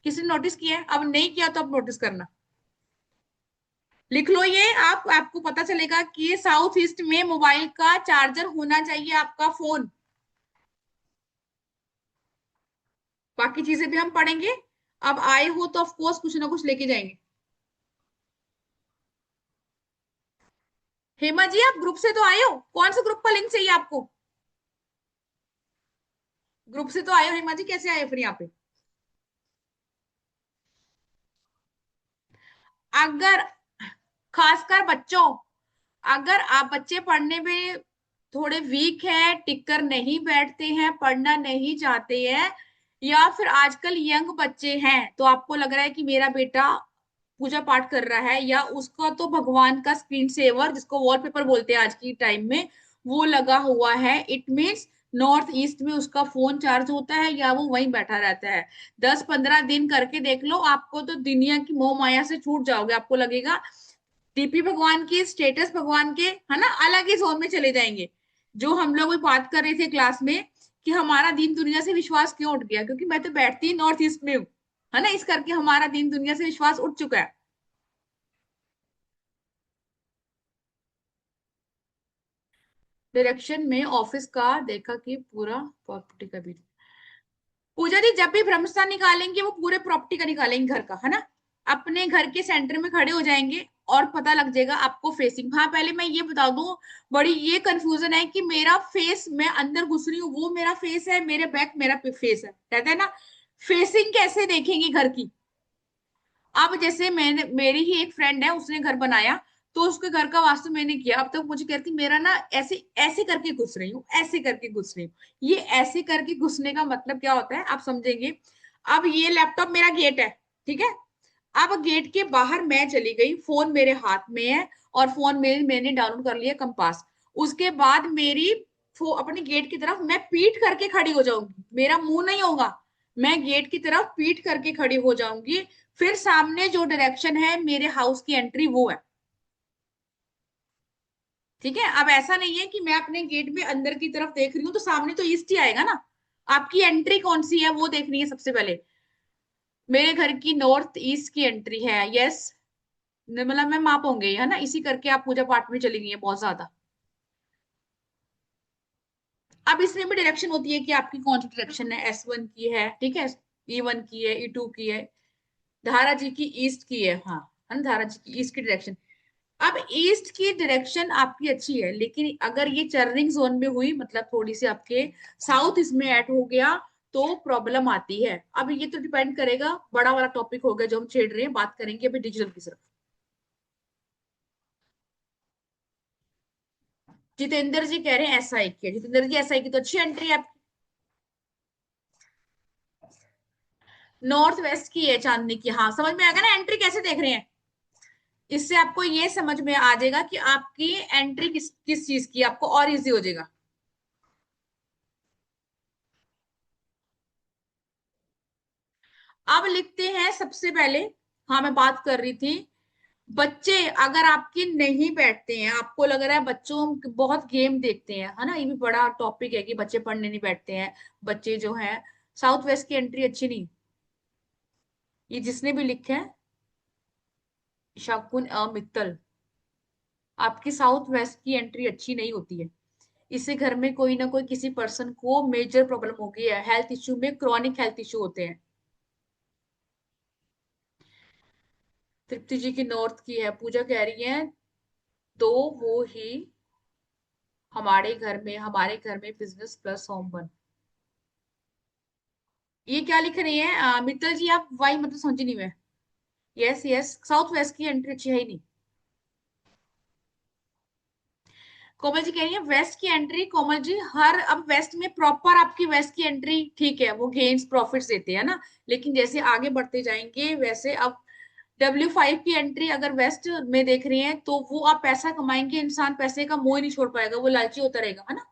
किसी ने नोटिस किया है? अब नहीं किया तो अब नोटिस करना, लिख लो ये। आपको पता चलेगा कि साउथ ईस्ट में मोबाइल का चार्जर होना चाहिए आपका फोन। बाकी चीजें भी हम पढ़ेंगे। अब आए हो तो ऑफ कोर्स कुछ ना कुछ लेके जाएंगे। हेमा जी, आप ग्रुप से तो आए हो, कौन सा ग्रुप का लिंक चाहिए आपको? ग्रुप से तो आए हो हेमा जी, कैसे आए फिर यहाँ पे? अगर, खासकर बच्चों, अगर आप बच्चे पढ़ने में थोड़े वीक हैं, टिककर नहीं बैठते हैं, पढ़ना नहीं चाहते हैं, या फिर आजकल यंग बच्चे हैं, तो आपको लग रहा है कि मेरा बेटा पूजा पाठ कर रहा है, या उसका तो भगवान का स्क्रीन सेवर, जिसको वॉलपेपर बोलते हैं आज की टाइम में, वो लगा हुआ है, इट मीन्स नॉर्थ ईस्ट में उसका फोन चार्ज होता है या वो वहीं बैठा रहता है। 10-15 दिन करके देख लो, आपको तो दुनिया की मोह माया से छूट जाओगे। आपको लगेगा डीपी भगवान की, स्टेटस भगवान के, है ना, अलग ही जोन में चले जाएंगे। जो हम लोग भी बात कर रहे थे क्लास में कि हमारा दीन दुनिया से विश्वास क्यों उठ गया, क्योंकि मैं तो बैठती नॉर्थ ईस्ट में हूँ, है ना, इस करके हमारा दीन दुनिया से विश्वास उठ चुका है। डायरेक्शन में ऑफिस का देखा कि पूरा प्रॉपर्टी का भी। पूजा जी, जब भी ब्रह्मस्थान निकालेंगे वो पूरे प्रॉपर्टी का निकालेंगे, घर का, है ना। अपने घर के सेंटर में खड़े हो जाएंगे और पता लग जाएगा आपको फेसिंग। हाँ, पहले मैं ये बता दूं, बड़ी ये कंफ्यूजन है कि मेरा फेस, मैं अंदर घुस रही हूँ वो मेरा फेस है, मेरे बैक मेरा फेस है, कहते हैं ना। फेसिंग कैसे देखेंगे घर की? अब जैसे मैंने, मेरी ही एक फ्रेंड है, उसने घर बनाया, तो उसके घर का वास्तु मैंने किया। अब तक मुझे कहती मेरा ना ऐसे ऐसे करके घुस रही हूँ, ऐसे करके घुस रही हूँ। ये ऐसे करके घुसने का मतलब क्या होता है आप समझेंगे। अब ये लैपटॉप मेरा गेट है, ठीक है। अब गेट के बाहर मैं चली गई, फोन मेरे हाथ में है, और फोन में मैंने डाउनलोड कर लिया कंपास। उसके बाद मेरी अपने गेट की तरफ मैं पीठ करके खड़ी हो जाऊंगी, मेरा मुंह नहीं होगा, मैं गेट की तरफ पीठ करके खड़ी हो जाऊंगी। फिर सामने जो डायरेक्शन है मेरे हाउस की एंट्री, वो है, ठीक है। अब ऐसा नहीं है कि मैं अपने गेट में अंदर की तरफ देख रही हूँ तो सामने तो ईस्ट ही आएगा ना। आपकी एंट्री कौन सी है वो देखनी है सबसे पहले। मेरे घर की नॉर्थ ईस्ट की एंट्री है, यस। मतलब मैं माप होंगे, है ना, इसी करके आप पूजा पाठ में चली गई है बहुत ज्यादा। अब इसमें भी डायरेक्शन होती है कि आपकी कौन सी डायरेक्शन है, S1 की है, ठीक है, E1 की है, E2 की है, धारा जी की ईस्ट की है, हाँ, है ना, धारा जी की ईस्ट की डायरेक्शन। अब ईस्ट की डायरेक्शन आपकी अच्छी है, लेकिन अगर ये चर्निंग जोन में हुई, मतलब थोड़ी सी आपके साउथ इसमें ऐड हो गया, तो प्रॉब्लम आती है। अब ये तो डिपेंड करेगा, बड़ा वाला टॉपिक हो गया जो हम छेड़ रहे हैं, बात करेंगे अभी डिजिटल की सिर्फ। जितेंद्र जी कह रहे हैं SI की है। जितेंद्र जी, SI की तो अच्छी एंट्री है। नॉर्थ वेस्ट की है चांदनी की, हाँ, समझ में आ गया ना एंट्री कैसे देख रहे हैं। इससे आपको ये समझ में आ जाएगा कि आपकी एंट्री किस किस चीज की, आपको और इजी हो जाएगा। अब लिखते हैं सबसे पहले, हाँ मैं बात कर रही थी, बच्चे अगर आपके नहीं बैठते हैं, आपको लग रहा है बच्चों बहुत गेम देखते हैं, है ना, ये भी बड़ा टॉपिक है कि बच्चे पढ़ने नहीं बैठते हैं, बच्चे जो हैं, साउथ वेस्ट की एंट्री अच्छी नहीं, ये जिसने भी लिखा है, शकुन मित्तल, आपकी साउथ वेस्ट की एंट्री अच्छी नहीं होती है, इससे घर में कोई ना कोई किसी पर्सन को मेजर प्रॉब्लम हो गई है, हेल्थ इश्यू में क्रॉनिक हेल्थ इश्यू होते हैं। तृप्ति जी की नॉर्थ की है, पूजा कह रही है तो वो ही हमारे घर में बिजनेस प्लस होम बन, ये क्या लिख रही है मित्तल जी, आप वाई मतलब समझी नहीं मैं। यस यस, साउथ वेस्ट की एंट्री अच्छी है ही नहीं। कोमल जी कह रही है वेस्ट की एंट्री, कोमल जी हर, अब वेस्ट में प्रॉपर आपकी वेस्ट की एंट्री ठीक है, वो गेन्स प्रॉफिट्स देते हैं ना, लेकिन जैसे आगे बढ़ते जाएंगे वैसे अब W5 की एंट्री अगर वेस्ट में देख रही हैं तो वो आप पैसा कमाएंगे, इंसान पैसे का मोह ही नहीं छोड़ पाएगा, वो लालची होता रहेगा, है ना।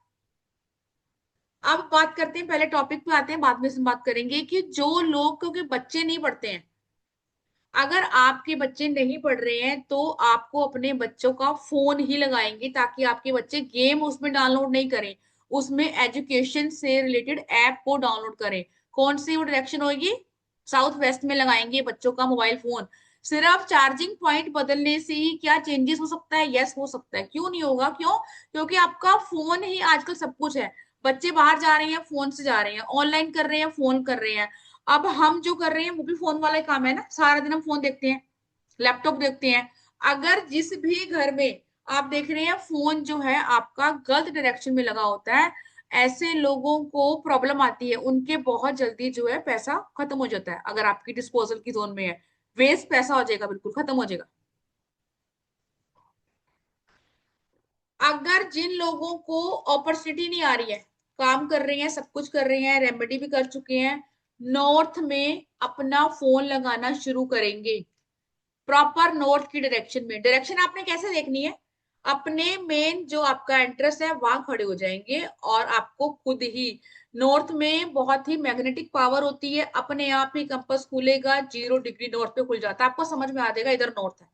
अब बात करते हैं, पहले टॉपिक पे आते हैं, बाद में से बात करेंगे कि जो लोग, क्योंकि बच्चे नहीं पढ़ते हैं, अगर आपके बच्चे नहीं पढ़ रहे हैं तो आपको अपने बच्चों का फोन ही लगाएंगे ताकि आपके बच्चे गेम उसमें डाउनलोड नहीं करें, उसमें एजुकेशन से रिलेटेड ऐप को डाउनलोड करें। कौन सी वो डायरेक्शन होगी, साउथ वेस्ट में लगाएंगे बच्चों का मोबाइल फोन। सिर्फ चार्जिंग पॉइंट बदलने से ही क्या चेंजेस हो सकता है, यस हो सकता है, क्यों नहीं होगा, क्यों, क्योंकि आपका फोन ही आजकल सब कुछ है। बच्चे बाहर जा रहे हैं फोन से जा रहे हैं, ऑनलाइन कर रहे हैं, फोन कर रहे हैं। अब हम जो कर रहे हैं वो भी फोन वाला ही काम है ना, सारा दिन हम फोन देखते हैं, लैपटॉप देखते हैं। अगर जिस भी घर में आप देख रहे हैं फोन जो है आपका गलत डायरेक्शन में लगा होता है, ऐसे लोगों को प्रॉब्लम आती है, उनके बहुत जल्दी जो है पैसा खत्म हो जाता है, अगर आपकी डिस्पोजल की जोन में है, वेस्ट पैसा हो जाएगा, बिल्कुल खत्म हो जाएगा। अगर जिन लोगों को अपॉर्चुनिटी नहीं आ रही है, काम कर रहे हैं, सब कुछ कर रहे हैं, रेमेडी भी कर चुके हैं, नॉर्थ में अपना फोन लगाना शुरू करेंगे, प्रॉपर नॉर्थ की डायरेक्शन में। डायरेक्शन आपने कैसे देखनी है, अपने मेन जो आपका एंट्रेंस है वहां खड़े हो जाएंगे और आपको खुद ही, नॉर्थ में बहुत ही मैग्नेटिक पावर होती है, अपने आप ही कंपास खुलेगा, 0 डिग्री नॉर्थ पे खुल जाता है, आपको समझ में आ जाएगा इधर नॉर्थ है,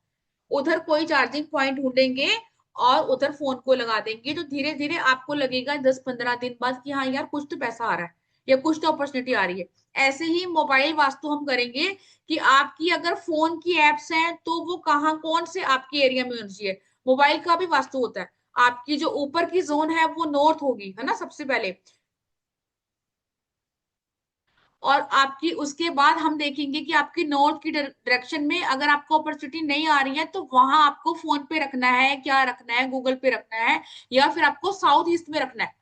उधर कोई चार्जिंग पॉइंट ढूंढेंगे और उधर फोन को लगा देंगे, तो धीरे धीरे आपको लगेगा 10-15 दिन बाद कि हाँ यार कुछ तो पैसा आ रहा है या कुछ तो अपॉर्चुनिटी आ रही है। ऐसे ही मोबाइल वास्तु हम करेंगे कि आपकी अगर फोन की एप्स हैं तो वो कहाँ कौन से आपके एरिया में होनी चाहिए, मोबाइल का भी वास्तु होता है। आपकी जो ऊपर की जोन है वो नॉर्थ होगी, है ना, सबसे पहले, और आपकी उसके बाद हम देखेंगे कि आपकी नॉर्थ की डायरेक्शन में अगर आपको अपॉर्चुनिटी नहीं आ रही है तो वहां आपको फोन पे रखना है, क्या रखना है, गूगल पे रखना है, या फिर आपको साउथ ईस्ट में रखना है।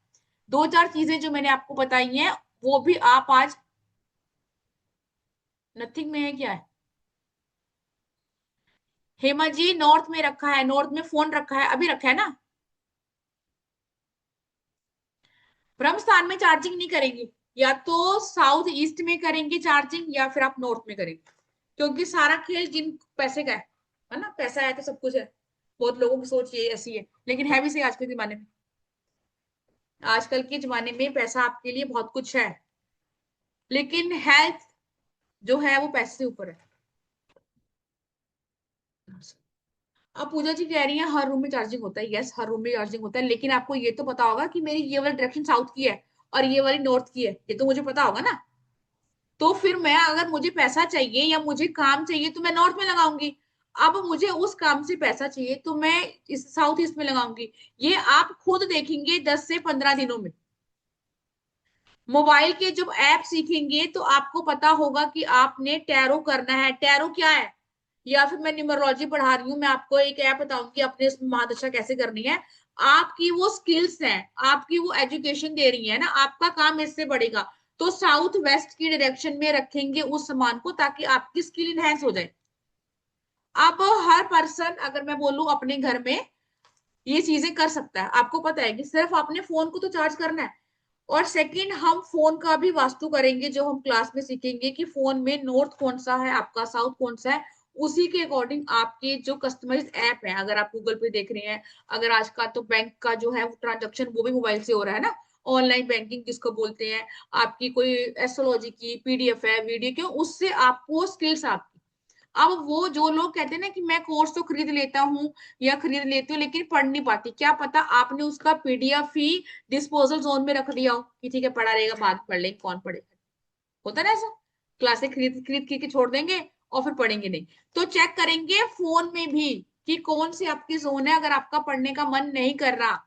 दो चार चीजें जो मैंने आपको बताई हैं वो भी आप आज, नथिंग में है क्या है, हेमा जी नॉर्थ में रखा है, नॉर्थ में फोन रखा है, अभी रखा है ना। ब्रह्म स्थान में चार्जिंग नहीं करेंगे, या तो साउथ ईस्ट में करेंगे चार्जिंग या फिर आप नॉर्थ में करेंगे, क्योंकि सारा खेल जिन पैसे का है ना, पैसा है तो सब कुछ है। बहुत लोगों की सोच ये ऐसी है, लेकिन है भी सही आज के जमाने में, आजकल के जमाने में पैसा आपके लिए बहुत कुछ है, लेकिन हेल्थ जो है वो पैसे से ऊपर है। अब पूजा जी कह रही है हर रूम में चार्जिंग होता है, यस हर रूम में चार्जिंग होता है, लेकिन आपको ये तो पता होगा कि मेरी ये वाली डायरेक्शन साउथ की है और ये वाली नॉर्थ की है, ये तो मुझे पता होगा ना। तो फिर मैं, अगर मुझे पैसा चाहिए या मुझे काम चाहिए तो मैं नॉर्थ में लगाऊंगी, अब मुझे उस काम से पैसा चाहिए तो मैं इस साउथ ईस्ट में लगाऊंगी। ये आप खुद देखेंगे 10 से 15 दिनों में, मोबाइल के जब ऐप सीखेंगे तो आपको पता होगा कि आपने टैरो करना है, टैरो क्या है, या फिर मैं न्यूमरोलॉजी पढ़ा रही हूँ, मैं आपको एक ऐप बताऊंगी अपने उसमें महादशा कैसे करनी है। आपकी वो स्किल्स हैं, आपकी वो एजुकेशन दे रही है ना, आपका काम इससे बढ़ेगा, तो साउथ वेस्ट की डायरेक्शन में रखेंगे उस सामान को ताकि आपकी स्किल इनहेंस हो जाए। अब हर पर्सन, अगर मैं बोलूं अपने घर में ये चीजें कर सकता है, आपको पता है कि सिर्फ आपने फोन को तो चार्ज करना है। और सेकंड, हम फोन का भी वास्तु करेंगे, जो हम क्लास में सीखेंगे कि फोन में नॉर्थ कौन सा है आपका, साउथ कौन सा है, उसी के अकॉर्डिंग आपके जो कस्टमाइज ऐप है, अगर आप गूगल पे देख रहे हैं, अगर आज का तो बैंक का जो है ट्रांजेक्शन वो भी मोबाइल से हो रहा है ना, ऑनलाइन बैंकिंग जिसको बोलते हैं, आपकी कोई एस्ट्रोलॉजी की पीडीएफ है, वीडियो, क्यों, उससे आपको स्किल्स आपकी। अब वो जो लोग कहते हैं ना कि मैं कोर्स तो खरीद लेता हूँ या खरीद लेती हूँ लेकिन पढ़ नहीं पाती, क्या पता आपने उसका पीडीएफ ही डिस्पोजल जोन में रख दिया हो कि ठीक है पढ़ा रहेगा, बाद में पढ़ लेंगे, कौन पढ़ेगा। होता है ना ऐसा, क्लासें खरीद खरीद के छोड़ देंगे और फिर पढ़ेंगे नहीं। तो चेक करेंगे फोन में भी कि कौन सी आपकी जोन है, अगर आपका पढ़ने का मन नहीं कर रहा,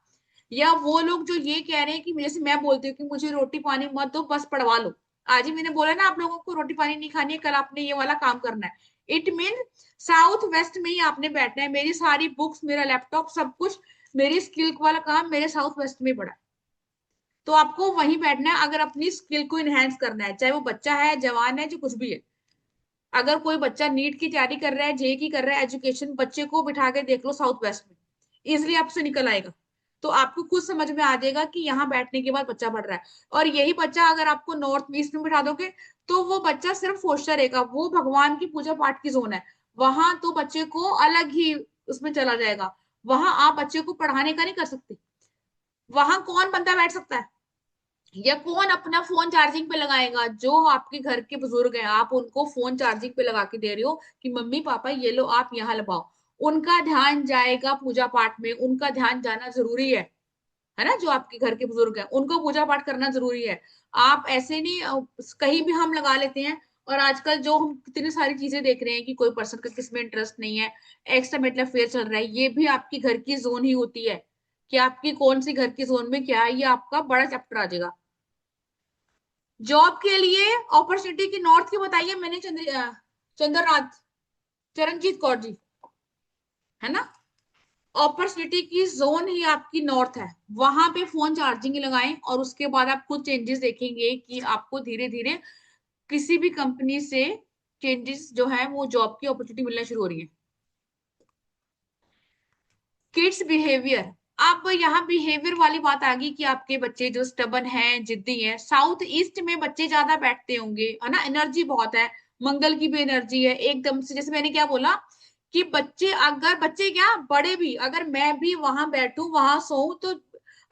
या वो लोग जो ये कह रहे हैं कि जैसे मैं बोलती हूँ कि मुझे रोटी पानी मत दो, बस पढ़वा लो। आज ही मैंने बोला ना आप लोगों को रोटी पानी नहीं खानी है, कल आपने ये वाला काम करना है। इट मीन साउथ वेस्ट में ही आपने बैठना है। मेरी सारी बुक्स, मेरा लैपटॉप, सब कुछ, मेरी स्किल वाला काम मेरे साउथ वेस्ट में पड़ा है। तो आपको वहीं बैठना है अगर अपनी स्किल को इनहेंस करना है, चाहे वो बच्चा है, जवान है, जो कुछ भी है। अगर कोई बच्चा नीट की तैयारी कर रहा है, जे की कर रहा है, एजुकेशन, बच्चे को बिठा के देख लो साउथ वेस्ट में, इजिली आपसे निकल आएगा। तो आपको खुद समझ में आ जाएगा कि यहाँ बैठने के बाद बच्चा पढ़ रहा है। और यही बच्चा अगर आपको नॉर्थ ईस्ट में बिठा दोगे तो वो बच्चा सिर्फ होशियार रहेगा, वो भगवान की पूजा पाठ की जोन है, वहां तो बच्चे को अलग ही उसमें चला जाएगा। वहां आप बच्चे को पढ़ाने का नहीं कर सकते। वहां कौन बंदा बैठ सकता है, या कौन अपना फोन चार्जिंग पे लगाएगा? जो आपके घर के बुजुर्ग हैं, आप उनको फोन चार्जिंग पे लगा के दे रहे हो कि मम्मी पापा ये लो आप यहाँ लगाओ, उनका ध्यान जाएगा पूजा पाठ में, उनका ध्यान जाना जरूरी है ना। जो आपके घर के बुजुर्ग हैं उनको पूजा पाठ करना जरूरी है। आप ऐसे नहीं कहीं भी हम लगा लेते हैं। और आजकल जो हम कितनी सारी चीजें देख रहे हैं कि कोई पर्सन का किसमें इंटरेस्ट नहीं है, एक्स्ट्रा मेटल अफेयर चल रहा है, ये भी आपकी घर की जोन ही होती है कि आपकी कौन सी घर की जोन में क्या है, ये आपका बड़ा चैप्टर आ जाएगा। जॉब के लिए अपॉर्चुनिटी की नॉर्थ की बताइए मैंने, चंद्रनाथ, चरणजीत कौर जी, है ना। अपॉर्चुनिटी की जोन ही आपकी नॉर्थ है, वहां पे फोन चार्जिंग लगाएं और उसके बाद आप कुछ चेंजेस देखेंगे कि आपको धीरे धीरे किसी भी कंपनी से चेंजेस जो है वो जॉब की अपॉर्चुनिटी मिलना शुरू हो रही है। किड्स बिहेवियर, अब यहाँ बिहेवियर वाली बात आ गई कि आपके बच्चे जो स्टबन हैं, जिद्दी हैं। साउथ ईस्ट में बच्चे ज्यादा बैठते होंगे, है ना, एनर्जी बहुत है, मंगल की भी एनर्जी है एकदम से। जैसे मैंने क्या बोला कि बच्चे, अगर बच्चे क्या बड़े भी, अगर मैं भी वहां बैठूं वहां सोऊं तो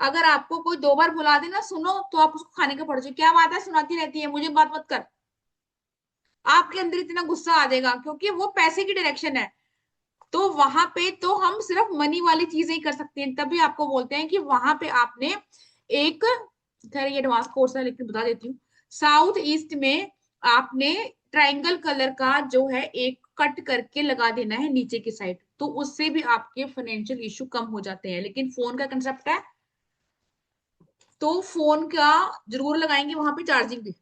अगर आपको कोई 2 बार बुला दे ना सुनो तो आप उसको खाने का पड़ जाओ, क्या बात है सुनाती रहती है, मुझे बात मत कर। आपके अंदर इतना गुस्सा आ जाएगा क्योंकि वो पैसे की डायरेक्शन है। तो वहां पे तो हम सिर्फ मनी वाली चीजें ही कर सकते हैं, तभी आपको बोलते हैं कि वहां पे आपने एक, खैर ये एडवांस कोर्स है लेकिन बता देती हूँ, साउथ ईस्ट में आपने ट्रायंगल कलर का जो है एक कट करके लगा देना है नीचे की साइड, तो उससे भी आपके फाइनेंशियल इशू कम हो जाते हैं। लेकिन फोन का कंसेप्ट है तो फोन का जरूर लगाएंगे वहां पे चार्जिंग भी।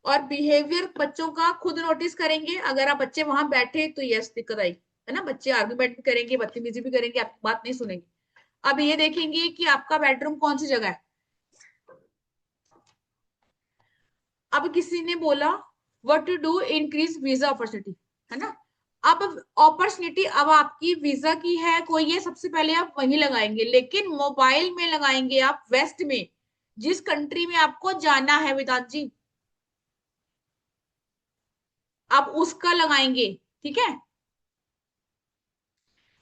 और बिहेवियर बच्चों का खुद नोटिस करेंगे, अगर आप बच्चे वहां बैठे तो यस दिक्कत आई, है ना। बच्चे आर्गुमेंट भी करेंगे, बदतमीजी भी करेंगे, आपकी बात नहीं सुनेंगे। अब ये देखेंगे कि आपका बेडरूम कौन सी जगह है। अब किसी ने बोला what to do increase visa opportunity, है ना। अब अपॉर्चुनिटी अब आपकी वीजा की है कोई, ये सबसे पहले आप वहीं लगाएंगे, लेकिन मोबाइल में लगाएंगे आप वेस्ट में, जिस कंट्री में आपको जाना है वेदांत जी, आप उसका लगाएंगे। ठीक है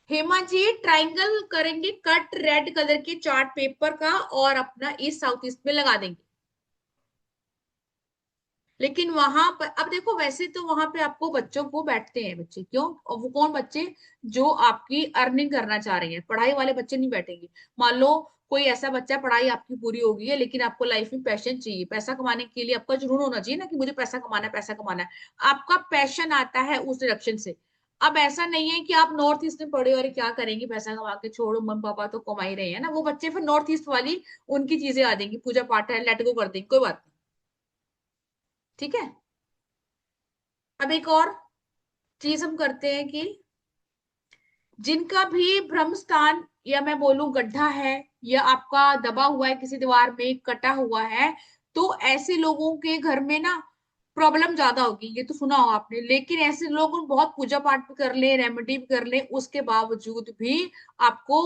हेमा जी, ट्राइंगल करेंगे कट रेड कलर के चार्ट पेपर का और अपना ईस्ट साउथ ईस्ट में लगा देंगे। लेकिन वहां पर अब देखो, वैसे तो वहां पे आपको बच्चों को बैठते हैं बच्चे, क्यों, और वो कौन बच्चे, जो आपकी अर्निंग करना चाह रहे हैं, पढ़ाई वाले बच्चे नहीं बैठेंगे। मान लो कोई ऐसा बच्चा, पढ़ाई आपकी पूरी हो गई है लेकिन आपको लाइफ में पैशन चाहिए, पैसा कमाने के लिए आपका जुनून होना चाहिए ना कि मुझे पैसा कमाना है, पैसा कमाना है, आपका पैशन आता है उस डायरेक्शन से। अब ऐसा नहीं है कि आप नॉर्थ ईस्ट में पढ़े और क्या करेंगे, पैसा कमा के छोड़ो, मम्मी पापा तो कमा ही रहे हैं ना, वो बच्चे फिर नॉर्थ ईस्ट वाली उनकी चीजें आ जाएंगी, पूजा पाठ है लेट गो कर देंगे, कोई बात नहीं। ठीक है, अब एक और चीज हम करते हैं कि जिनका भी ब्रह्म स्थान, या मैं बोलूं गड्ढा है, या आपका दबा हुआ है किसी दीवार में, कटा हुआ है, तो ऐसे लोगों के घर में ना प्रॉब्लम ज्यादा होगी, ये तो सुना हो आपने। लेकिन ऐसे लोग बहुत पूजा पाठ भी कर ले, रेमेडी भी कर ले, उसके बावजूद भी आपको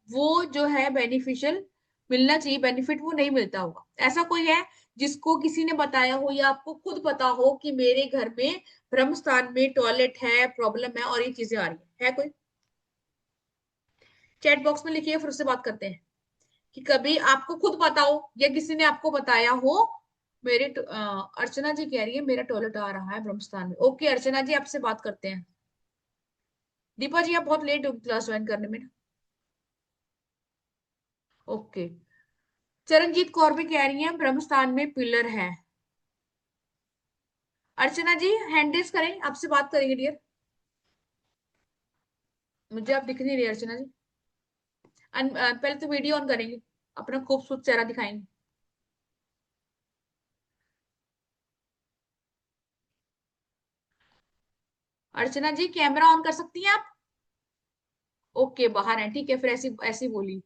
वो जो है बेनिफिशियल मिलना चाहिए, बेनिफिट वो नहीं मिलता होगा। ऐसा कोई है जिसको किसी ने बताया हो या आपको खुद पता हो कि मेरे घर में ब्रह्म स्थान में टॉयलेट है, प्रॉब्लम है और ये चीजें आ रही है कोई? चैट बॉक्स में लिखिए, फिर उससे बात करते हैं कि कभी आपको खुद पता हो या किसी ने आपको बताया हो। अर्चना जी कह रही है मेरा टॉयलेट आ रहा है ब्रह्मस्थान में। ओके अर्चना जी, आपसे बात करते हैं। दीपा जी आप बहुत लेट हो क्लास ज्वाइन करने में। ओके। चरणजीत कौर भी कह रही है ब्रह्मस्थान में पिलर है। अर्चना जी हैंड रेज करें, आपसे बात करेंगे डियर। मुझे आप दिख नहीं रही अर्चना जी। पहले तो वीडियो ऑन करेंगे, अपना खूबसूरत चेहरा दिखाएंगे। अर्चना जी कैमरा ऑन कर सकती हैं आप? ओके बाहर हैं, ठीक है फिर ऐसी ऐसी बोली।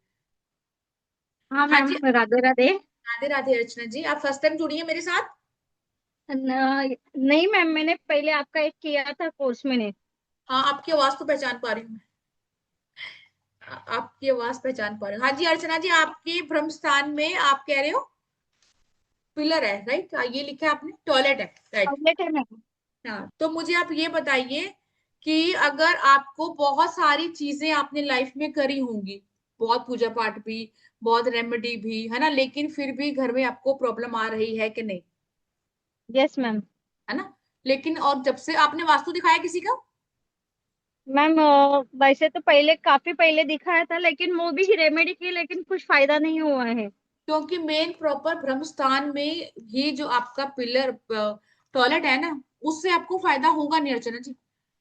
हाँ हाँ मैम, जी। राधे राधे। राधे राधे अर्चना जी, आप फर्स्ट टाइम जुड़ी है मेरे साथ? नहीं मैम, मैंने पहले आपका एक किया था कोर्स मैंने। हाँ आपकी आवाज तो पहचान पा रही हूँ मैं। आपकी आवाज पहचान पा रही हूँ। हाँ जी अर्चना जी, आपके ब्रह्म स्थान में आप कह रहे हो पिलर है, राइट? ये लिखा है आपने टॉयलेट है, राइट? टॉयलेट है मैम। हाँ तो मुझे आप ये बताइए कि अगर आपको बहुत सारी चीजें आपने लाइफ में करी होंगी, बहुत पूजा पाठ भी, बहुत रेमेडी भी, है ना, लेकिन फिर भी घर में आपको प्रॉब्लम आ रही है कि नहीं? Yes ma'am. है ना? लेकिन और जब से आपने वास्तु दिखाया किसी का? मैम वैसे तो पहले काफी पहले दिखाया था, लेकिन वो भी रेमेडी की, लेकिन कुछ फायदा नहीं हुआ है। क्योंकि मेन प्रॉपर ब्रह्म स्थान में ही जो आपका पिलर टॉयलेट है ना, उससे आपको फायदा होगा नहीं अर्चना जी।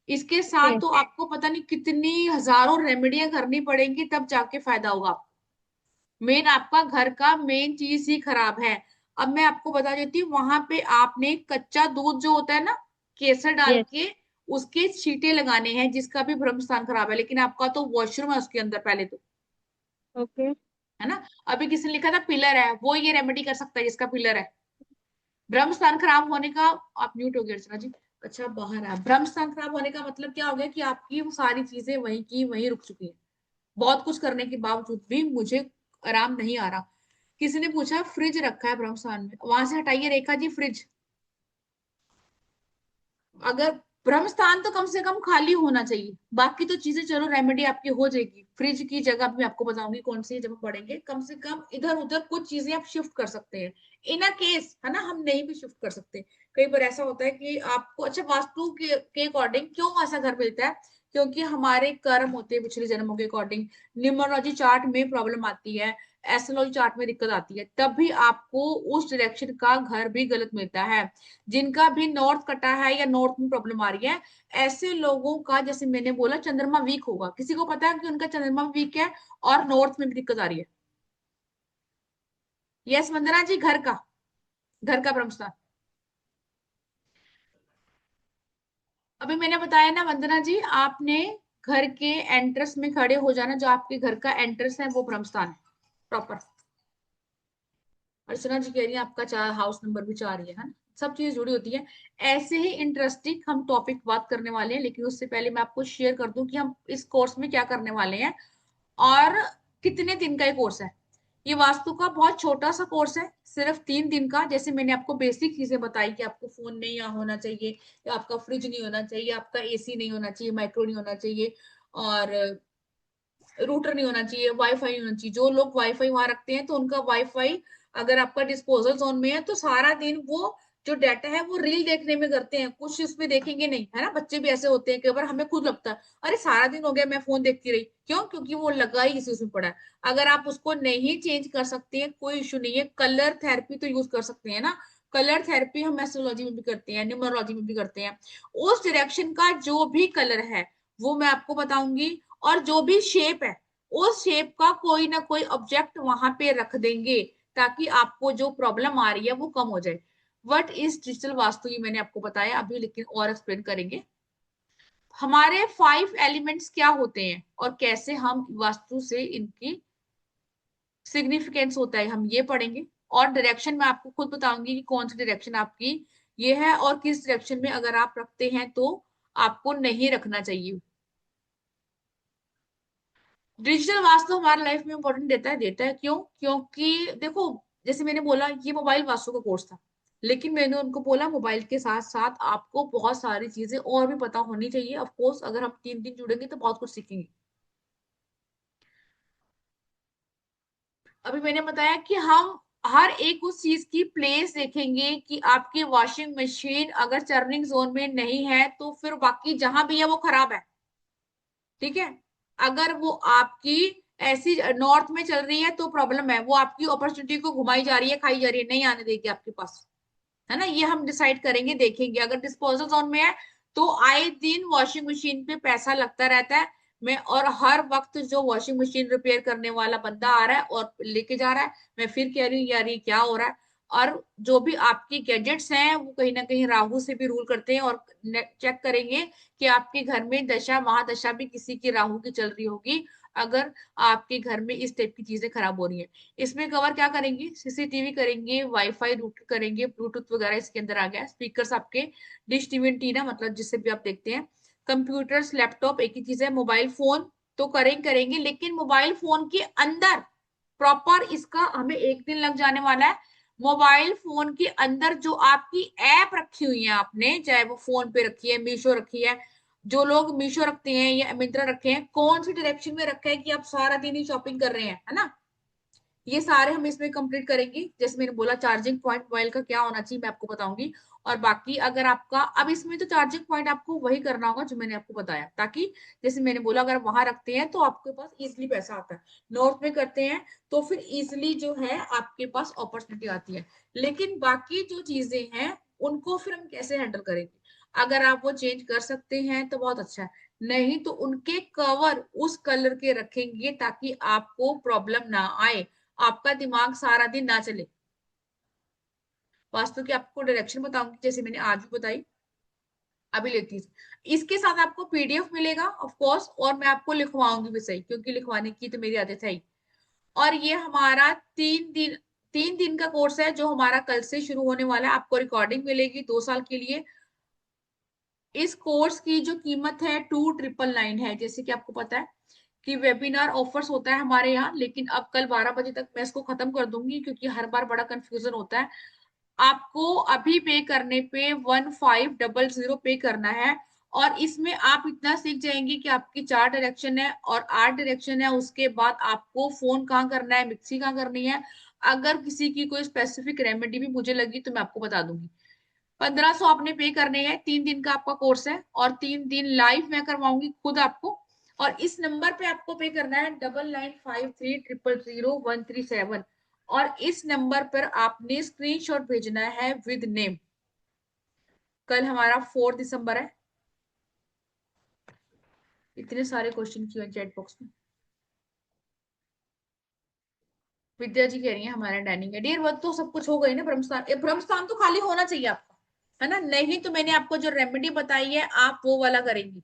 इसके ओके। साथ तो आपको पता नहीं कितनी हजारों रेमेडियां करनी पड़ेंगी तब जाके फायदा होगा आपको। मेन आपका घर का मेन चीज ही खराब है। अब मैं आपको बता देती हूँ, वहां पे आपने कच्चा दूध जो होता है ना, केसर डाल यस। के उसके छींटे लगाने हैं, जिसका भी ब्रह्म स्थान खराब है। लेकिन आपका तो वॉशरूम है उसके अंदर पहले तो, ओके। है ना? अभी किसी ने लिखा था पिलर है, वो ये रेमेडी कर सकता है जिसका पिलर है। ब्रह्म स्थान खराब होने का, आप म्यूट हो गए अर्चना जी। अच्छा बाहर है। ब्रह्म स्थान खराब होने का मतलब क्या हो गया कि आपकी वो सारी चीजें वहीं की वहीं रुक चुकी है। बहुत कुछ करने के बावजूद भी मुझे आराम नहीं आ रहा। किसी ने पूछा फ्रिज रखा है ब्रह्म स्थान में, वहां से हटाइए रेखा जी फ्रिज। अगर ब्रह्म स्थान तो कम से कम खाली होना चाहिए, बाकी तो चीजें चलो रेमेडी आपकी हो जाएगी। फ्रिज की जगह भी मैं आपको बताऊंगी कौन सी जब पढ़ेंगे। कम से कम इधर उधर कुछ चीजें आप शिफ्ट कर सकते हैं। इन अ केस, है ना, हम नहीं भी शिफ्ट कर सकते। कई बार ऐसा होता है कि आपको, अच्छा वास्तु के अकॉर्डिंग क्यों ऐसा घर मिलता है? क्योंकि हमारे कर्म होते हैं पिछले जन्मों के अकॉर्डिंग। न्यूमरोलॉजी चार्ट में प्रॉब्लम आती है, एस्ट्रोलॉजी चार्ट में दिक्कत आती है, तब भी आपको उस डायरेक्शन का घर भी गलत मिलता है। जिनका भी नॉर्थ कटा है या नॉर्थ में प्रॉब्लम आ रही है, ऐसे लोगों का, जैसे मैंने बोला, चंद्रमा वीक होगा। किसी को पता है कि उनका चंद्रमा वीक है और नॉर्थ में भी दिक्कत आ रही है? यस वंदना जी, घर का ब्रह्मस्थान। अभी मैंने बताया ना वंदना जी, आपने घर के एंट्रेंस में खड़े हो जाना, जो आपके घर का एंट्रेंस है वो ब्रह्मस्थान है प्रॉपर। अर्चना जी कह रही है आपका 4 हाउस नंबर भी 4 ही है ना? सब चीज जुड़ी होती है। ऐसे ही इंटरेस्टिंग हम टॉपिक बात करने वाले हैं, लेकिन उससे पहले मैं आपको शेयर कर दूं कि हम इस कोर्स में क्या करने वाले हैं और कितने दिन का ये कोर्स है। ये वास्तु का बहुत छोटा सा कोर्स है, सिर्फ 3 दिन का। जैसे मैंने आपको बेसिक चीजें बताई कि आपको फोन नहीं होना चाहिए, या आपका फ्रिज नहीं होना चाहिए, आपका एसी नहीं होना चाहिए, माइक्रो नहीं होना चाहिए, और रूटर नहीं होना चाहिए, वाईफाई नहीं होना चाहिए। जो लोग वाईफाई वहां रखते हैं तो उनका वाईफाई अगर आपका डिस्पोजल जोन में है तो सारा दिन वो जो डाटा है वो रील देखने में करते हैं, कुछ इसमें देखेंगे नहीं, है ना? बच्चे भी ऐसे होते हैं, कई बार हमें खुद लगता है अरे सारा दिन हो गया मैं फोन देखती रही, क्यों? क्योंकि वो लगा ही इसी उसमें पड़ा है। अगर आप उसको नहीं चेंज कर सकते हैं कोई इशू नहीं है, कलर थेरेपी तो यूज कर सकते हैं ना। कलर थेरेपी हम एस्ट्रोलॉजी में भी करते हैं, न्यूमरोलॉजी में भी करते हैं। उस डायरेक्शन का जो भी कलर है वो मैं आपको बताऊंगी, और जो भी शेप है उस शेप का कोई ना कोई ऑब्जेक्ट वहां पे रख देंगे, ताकि आपको जो प्रॉब्लम आ रही है वो कम हो जाए। व्हाट इज डिजिटल वास्तु, ये मैंने आपको बताया अभी, लेकिन और एक्सप्लेन करेंगे। हमारे 5 एलिमेंट्स क्या होते हैं और कैसे हम वास्तु से इनकी सिग्निफिकेंस होता है, हम ये पढ़ेंगे। और डायरेक्शन में आपको खुद बताऊंगी कि कौन सी डायरेक्शन आपकी ये है और किस डायरेक्शन में अगर आप रखते हैं तो आपको नहीं रखना चाहिए। डिजिटल वास्तु हमारे लाइफ में इंपॉर्टेंट देता है क्यों? क्योंकि देखो, जैसे मैंने बोला ये मोबाइल वास्तु का कोर्स था, लेकिन मैंने उनको बोला मोबाइल के साथ साथ आपको बहुत सारी चीजें और भी पता होनी चाहिए। ऑफ कोर्स अगर हम 3 दिन जुड़ेंगे तो बहुत कुछ सीखेंगे। अभी मैंने बताया कि हम हर एक उस चीज की प्लेस देखेंगे कि आपकी वॉशिंग मशीन अगर चर्निंग जोन में नहीं है तो फिर बाकी जहां भी है वो खराब है, ठीक है। अगर वो आपकी ऐसी नॉर्थ में चल रही है तो प्रॉब्लम है, वो आपकी अपॉर्चुनिटी को घुमाई जा रही है, खाई जा रही है, नहीं आने देगी आपके पास, है ना। ये हम डिसाइड करेंगे, देखेंगे। अगर डिस्पोजल जोन में है तो आए दिन वॉशिंग मशीन पे पैसा लगता रहता है। मैं और हर वक्त जो वॉशिंग मशीन रिपेयर करने वाला बंदा आ रहा है और लेके जा रहा है, मैं फिर कह रही हूँ यार ये क्या हो रहा है। और जो भी आपकी गैजेट्स हैं वो कहीं ना कहीं राहु से भी रूल करते हैं, और चेक करेंगे कि आपके घर में दशा महादशा भी किसी की राहु की चल रही होगी अगर आपके घर में इस टाइप की चीजें खराब हो रही हैं। इसमें कवर क्या करेंगे, सीसीटीवी करेंगे, वाईफाई रूटर करेंगे, ब्लूटूथ वगैरह इसके अंदर आ गया, स्पीकर्स आपके, डिश टीवी एंटीना मतलब जिससे भी आप देखते हैं, कंप्यूटर्स लैपटॉप एक ही चीज है, मोबाइल फोन तो करेंगे, लेकिन मोबाइल फोन के अंदर प्रॉपर इसका हमें एक दिन लग जाने वाला है। मोबाइल फोन के अंदर जो आपकी ऐप रखी हुई है आपने, चाहे वो फोन पे रखी है, मीशो रखी है, जो लोग मीशो रखते हैं या मिंत्रा रखे हैं, कौन सी डायरेक्शन में रखा है कि आप सारा दिन ही शॉपिंग कर रहे हैं, है ना। ये सारे हम इसमें कंप्लीट करेंगे। जैसे मैंने बोला चार्जिंग पॉइंट मोबाइल का क्या होना चाहिए मैं आपको बताऊंगी। और बाकी अगर आपका अब इसमें तो चार्जिंग पॉइंट आपको वही करना होगा जो मैंने आपको बताया, ताकि जैसे मैंने बोला अगर वहां रखते हैं तो आपके पास इजिली पैसा आता है, नॉर्थ में करते हैं तो फिर इजिली जो है आपके पास अपॉर्चुनिटी आती है। लेकिन बाकी जो चीजें हैं उनको फिर हम कैसे हैंडल करेंगे, अगर आप वो चेंज कर सकते हैं तो बहुत अच्छा है, नहीं तो उनके कवर उस कलर के रखेंगे ताकि आपको प्रॉब्लम ना आए, आपका दिमाग सारा दिन ना चले। वास्तु की आपको डायरेक्शन बताऊंगी जैसे मैंने आज भी बताई, अभी लेती हूँ। इसके साथ आपको पीडीएफ मिलेगा ऑफ कोर्स, और मैं आपको लिखवाऊंगी भी सही, क्योंकि लिखवाने की तो मेरी आदत है ही। और ये हमारा 3 दिन का कोर्स है जो हमारा कल से शुरू होने वाला है। आपको रिकॉर्डिंग मिलेगी 2 साल के लिए। इस कोर्स की जो कीमत है 2999 है। जैसे कि आपको पता है कि वेबिनार ऑफर्स होता है हमारे यहाँ, लेकिन अब कल 12 बजे तक मैं इसको खत्म कर दूंगी क्योंकि हर बार बड़ा कंफ्यूजन होता है। आपको अभी पे करने पे 1500 पे करना है, और इसमें आप इतना सीख जाएंगे कि आपकी 4 डायरेक्शन है और 8 डायरेक्शन है, उसके बाद आपको फोन कहाँ करना है, मिक्सी कहाँ करनी है। अगर किसी की कोई स्पेसिफिक रेमेडी भी मुझे लगी तो मैं आपको बता दूंगी। 1500 आपने पे करने हैं, 3 दिन का आपका कोर्स है, और 3 दिन लाइव मैं करवाऊंगी खुद आपको। और इस नंबर पे आपको पे करना है 9953000137, और इस नंबर पर आपने स्क्रीनशॉट भेजना है विद नेम। कल हमारा 4 दिसंबर है। इतने सारे क्वेश्चन किए हैं चैट बॉक्स में। विद्या जी कह रही है हमारा डाइनिंग है डियर, वर्क तो सब कुछ हो गई ना, ब्रह्मस्थान ब्रह्मस्थान तो खाली होना चाहिए आपका, है ना। नहीं तो मैंने आपको जो रेमेडी बताई है आप वो वाला करेंगी,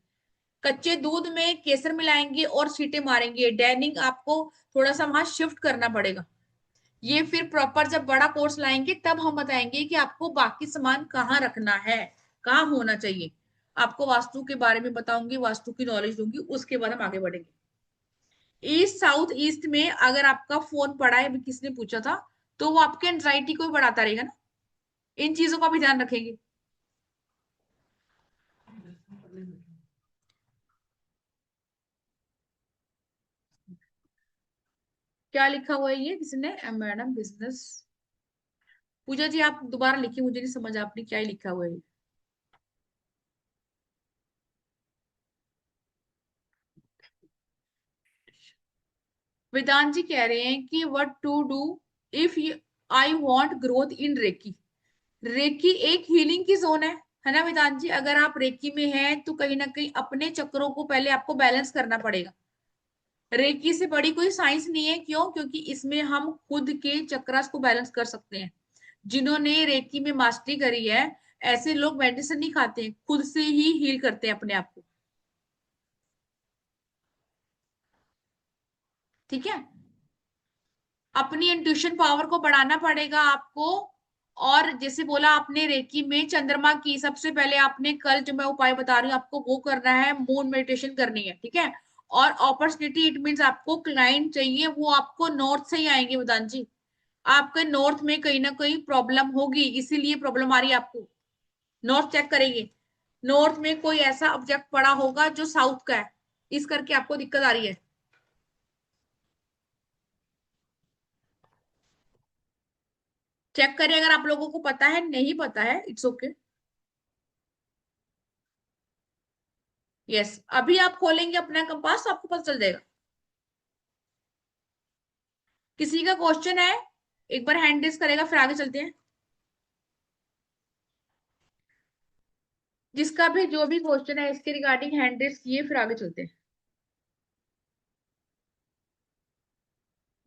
कच्चे दूध में केसर मिलाएंगे और सीटे मारेंगे। डाइनिंग आपको थोड़ा सा वहां शिफ्ट करना पड़ेगा। ये फिर प्रॉपर जब बड़ा कोर्स लाएंगे तब हम बताएंगे कि आपको बाकी सामान कहाँ रखना है, कहाँ होना चाहिए। आपको वास्तु के बारे में बताऊंगी, वास्तु की नॉलेज दूंगी, उसके बाद हम आगे बढ़ेंगे। ईस्ट साउथ ईस्ट में अगर आपका फोन पड़ा है, अभी किसने पूछा था, तो वो आपके एंजाइटी को भी बढ़ाता रहेगा ना। इन चीजों का भी ध्यान रखेंगे। क्या लिखा हुआ है ये किसने, मैडम बिजनेस। पूजा जी आप दोबारा लिखिए, मुझे नहीं समझ आपने क्या ही लिखा हुआ है। वेदांत जी कह रहे हैं कि what to do if I want growth in reiki. Reiki एक हीलिंग की जोन है ना वेदांत जी। अगर आप रेकी में हैं तो कहीं ना कहीं अपने चक्रों को पहले आपको बैलेंस करना पड़ेगा। रेकी से बड़ी कोई साइंस नहीं है, क्यों, क्योंकि इसमें हम खुद के चक्रास को बैलेंस कर सकते हैं। जिन्होंने रेकी में मास्टरी करी है ऐसे लोग मेडिसिन नहीं खाते हैं, खुद से ही हील करते हैं अपने आप को, ठीक है। अपनी इंट्यूशन पावर को बढ़ाना पड़ेगा आपको। और जैसे बोला आपने रेकी में चंद्रमा की, सबसे पहले आपने कल जो मैं उपाय बता रही हूँ आपको वो करना है, मून मेडिटेशन करनी है, ठीक है। और अपॉर्चुनिटी इट मीन्स आपको क्लाइंट चाहिए, वो आपको नॉर्थ से ही आएंगे वेदांत जी। आपके नॉर्थ में कहीं ना कहीं प्रॉब्लम होगी, इसीलिए प्रॉब्लम आ रही है आपको। नॉर्थ चेक करेंगे, नॉर्थ में कोई ऐसा ऑब्जेक्ट पड़ा होगा जो साउथ का है, इस करके आपको दिक्कत आ रही है। चेक करिए अगर आप लोगों को पता है, नहीं पता है इट्स ओके। यस, अभी आप खोलेंगे अपना कंपास तो आपको पता चल जाएगा। किसी का क्वेश्चन है एक बार हैंड रेज करेगा, फिर आगे चलते हैं। जिसका भी जो भी क्वेश्चन है इसके रिगार्डिंग हैंड रेज किए, फिर आगे चलते हैं।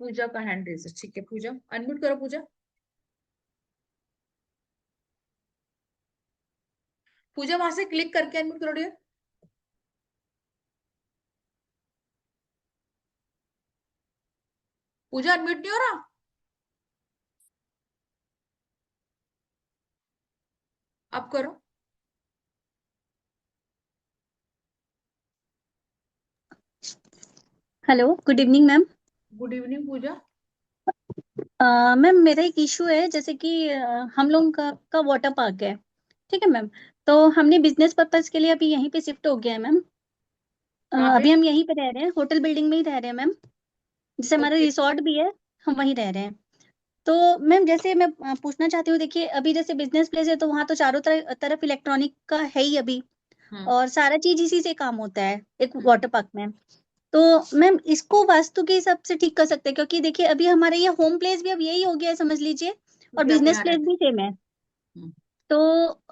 पूजा का हैंड रेज है, ठीक है। पूजा अनम्यूट करो। पूजा, पूजा वहां से क्लिक करके अनम्यूट करो डियर। पूजा अनम्यूट नहीं हो रहा। अब करो। Hello, good evening ma'am. Good evening Puja. Ma'am मेरा एक इशू है, जैसे कि हम लोग का वाटर पार्क है, ठीक है मैम। तो हमने बिजनेस पर्पज के लिए अभी यहीं पे शिफ्ट हो गया है मैम। कहाँ पे? अभी हम यहीं पे रह रहे हैं, होटल बिल्डिंग में ही रह रहे हैं मैम। जैसे हमारा ओके। रिसोर्ट भी है, हम वहीं रह रहे हैं। तो मैम जैसे मैं पूछना चाहती हूँ, देखिए अभी जैसे बिजनेस प्लेस है तो वहाँ तो चारों तरफ इलेक्ट्रॉनिक का है ही अभी, हम्म और सारा चीज इसी से काम होता है एक हम्म वाटर पार्क में। तो मैम इसको वास्तु के हिसाब से ठीक कर सकते हैं, क्योंकि देखिए अभी हमारा ये होम प्लेस भी अब यही हो गया है समझ लीजिए, और क्योंकि आप बिजनेस यहाँ प्लेस रहते भी सेम है। हैं। तो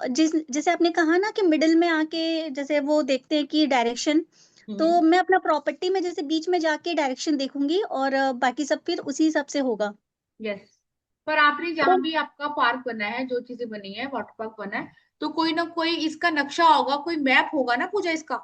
जैसे आपने कहा ना कि मिडिल में आके जैसे वो देखते हैं कि डायरेक्शन, तो हम्म। मैं अपना प्रॉपर्टी में जैसे बीच में जाके डायरेक्शन देखूंगी, और बाकी सब फिर उसी हिसाब से होगा। यस, पर आपने तो जहां भी आपका पार्क बना है, जो चीजें बनी है, वाटर पार्क बना है, तो कोई ना कोई इसका नक्शा होगा, कोई मैप होगा ना पूजा इसका।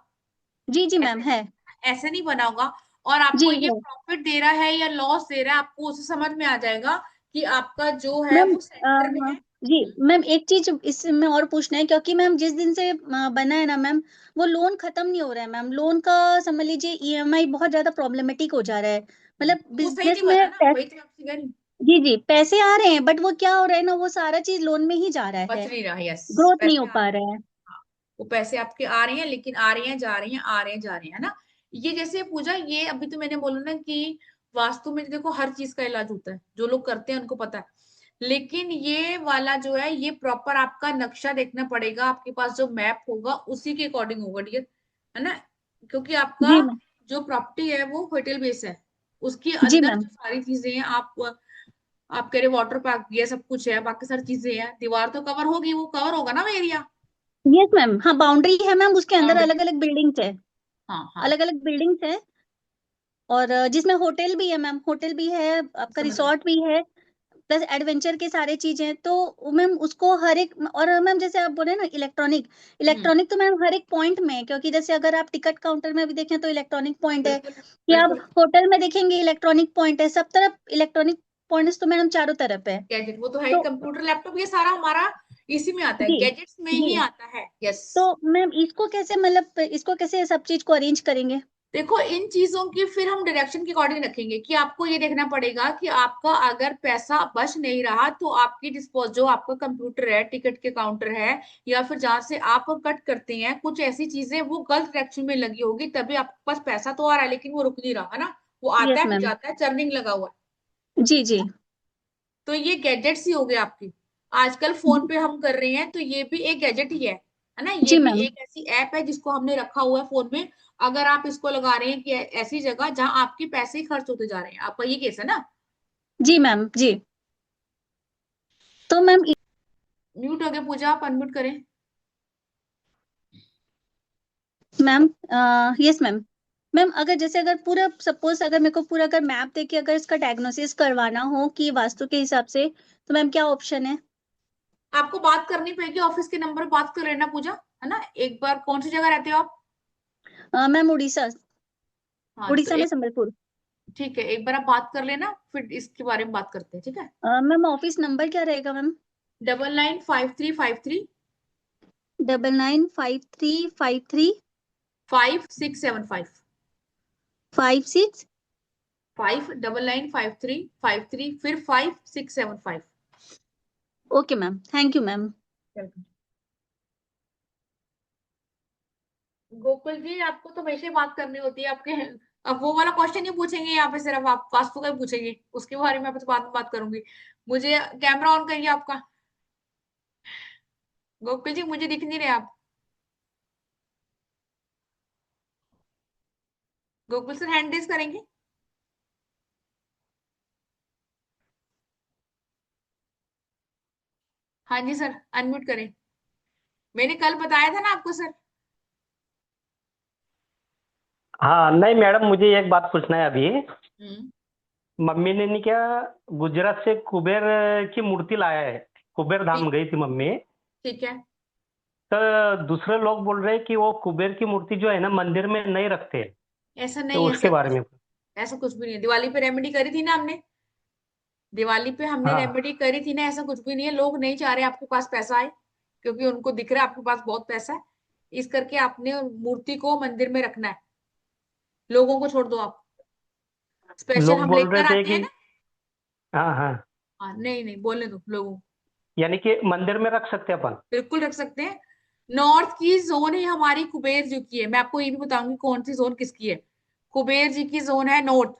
जी जी मैम ऐसे है। ऐसे नहीं बना होगा। और आपको जी ये है प्रॉफिट दे रहा है या लॉस दे रहा है, आपको उसे समझ में आ जाएगा कि आपका जो है मैम। वो सेंटर में है। जी मैम, एक चीज इसमें और पूछना है, क्योंकि मैम जिस दिन से बना है ना मैम, वो लोन खत्म नहीं हो रहा है मैम। लोन का समझ लीजिए ईएमआई बहुत ज्यादा प्रॉब्लमेटिक हो जा रहा है। मतलब तो वो सही बिजनेस नहीं में बना ना, वही तो मैं आपसे कह रही हूँ। जी जी पैसे आ रहे हैं, बट वो क्या हो रहा है ना, वो सारा चीज लोन में ही जा रहा बच है, नहीं रहा। यस, ग्रोथ नहीं पैसे हो आ पा रहे हैं। रहा है। हाँ, वो पैसे आपके आ रहे हैं, लेकिन आ रहे हैं जा रहे हैं, आ रहे हैं जा रहे हैं, है ना। ये जैसे पूजा, ये अभी तो मैंने बोला ना कि वास्तु में देखो हर चीज का इलाज होता है, जो लोग करते हैं उनको पता है। लेकिन ये वाला जो है, ये प्रॉपर आपका नक्शा देखना पड़ेगा, आपके पास जो मैप होगा उसी के अकॉर्डिंग होगा डियर, है ना। क्योंकि आपका जी मैम। जो प्रॉपर्टी है वो होटल बेस है, उसके जी अंदर मैम। जो सारी चीजें हैं, आप कह रहे वाटर पार्क, ये सब कुछ है, बाकी सारी चीजें हैं, दीवार तो कवर होगी, वो कवर होगा ना वो एरिया। यस मैम, हाँ बाउंड्री है मैम, उसके अंदर बाउंड्री। अलग अलग बिल्डिंग्स है। हाँ हाँ। अलग अलग बिल्डिंग्स है, और जिसमें होटल भी है मैम, होटल भी है, आपका समझ गई। रिसोर्ट भी है, प्लस एडवेंचर के सारे चीजें। तो मैम उसको हर एक, और मैम जैसे आप बोले ना इलेक्ट्रॉनिक, हम्म। इलेक्ट्रॉनिक तो मैम हर एक पॉइंट में है, क्योंकि जैसे अगर आप टिकट काउंटर में भी देखें तो इलेक्ट्रॉनिक पॉइंट है, बिल्कुल कि आप बिल्कुल। होटल में देखेंगे इलेक्ट्रॉनिक पॉइंट है, सब तरफ इलेक्ट्रॉनिक पॉइंट्स तो मैडम चारों तरफ है। गैजेट वो तो है ही, तो कंप्यूटर लैपटॉप ये सारा हमारा इसी में आता है, जी गैजेट्स में जी, ही आता है। यस। तो मैम इसको कैसे, मतलब इसको कैसे सब चीज को अरेंज करेंगे? देखो इन चीजों की फिर हम डायरेक्शन के अकॉर्डिंग रखेंगे, कि आपको ये देखना पड़ेगा कि आपका अगर पैसा बच नहीं रहा, तो आपकी डिस्पोज जो आपका कंप्यूटर है, टिकट के काउंटर है, या फिर जहां से आप कट करते हैं, कुछ ऐसी चीजें वो गलत डायरेक्शन में लगी होगी, तभी आपके पास पैसा तो आ रहा है लेकिन वो रुक नहीं रहा, है ना। वो आता यस है फिर मैम। जाता है, चर्निंग लगा हुआ है। जी जी। तो ये गैजेट्स ही हो गए आपकी। आजकल फोन पे हम कर रहे हैं, तो ये भी एक गैजेट ही है ना। ये जी भी मैम। एक ऐसी ऐप है जिसको हमने रखा हुआ है फोन में। अगर आप इसको लगा रहे हैं कि ऐसी जगह जहां आपके पैसे ही खर्च होते जा रहे हैं, आपका ये केस है ना। जी मैम। जी, तो मैम म्यूट हो गया पूजा, आप अनम्यूट करें। Ma'am yes ma'am. मैम अगर जैसे अगर पूरा सपोज अगर मेरे को पूरा अगर मैप देके अगर इसका डायग्नोसिस करवाना हो कि वास्तु के हिसाब से, तो मैम क्या ऑप्शन है? आपको बात करनी पड़ेगी, ऑफिस के नंबर बात कर लेना पूजा, है ना। एक बार कौन सी जगह रहते हो आप? मैम उड़ीसा, हाँ तो उड़ीसा में एक, संबलपुर। ठीक है, एक बार आप बात कर लेना, फिर इसके बारे में बात करते हैं, ठीक है। मैम ऑफिस नंबर क्या रहेगा मैम? 995353 995353 5675। 56। 5995353 फिर 5675। Okay ma'am, thank you ma'am. Gokul ji, आपको तो वैसे ही बात करनी होती है, आपके अब वो वाला क्वेश्चन नहीं पूछेंगे यहाँ पे, सिर्फ आप वास्तु का ही पूछेंगे, उसके बारे में आपसे बाद में बात करूंगी। मुझे कैमरा ऑन करिए आपका। गोकुल जी मुझे दिख नहीं रहे आप। गोकुल सर हैंड रेज करेंगे। हाँ जी सर, अनम्यूट करें। मैंने कल बताया था ना आपको सर। हाँ नहीं मैडम, मुझे एक बात पूछना है अभी। हम्म। मम्मी ने नहीं क्या गुजरात से कुबेर की मूर्ति लाया है, कुबेर ठीक। धाम गई थी मम्मी। ठीक है। तो दूसरे लोग बोल रहे हैं कि वो कुबेर की मूर्ति जो है ना मंदिर में नहीं रखते। ऐसा तो नहीं है उसके सर, बारे में। ऐसा कुछ भी नहीं है। दिवाली पे रेमेडी करी थी ना हमने, दिवाली पे हमने हाँ। रेमेडी करी थी ना, ऐसा कुछ भी नहीं है। लोग नहीं चाह रहे आपके पास पैसा आए, क्योंकि उनको दिख रहा है आपके पास बहुत पैसा है, इस करके आपने मूर्ति को मंदिर में रखना है। लोगों को छोड़ दो आप, स्पेशल लोग हम बोल रहे लेकर थे आते हैं कि ना। हाँ हाँ, हाँ नहीं नहीं, बोलने दो लोगों को। यानी कि मंदिर में रख सकते अपन। बिल्कुल रख सकते हैं। नॉर्थ की जोन है हमारी कुबेर जी की है। मैं आपको ये भी बताऊंगी कौन सी जोन किसकी है। कुबेर जी की जोन है नॉर्थ।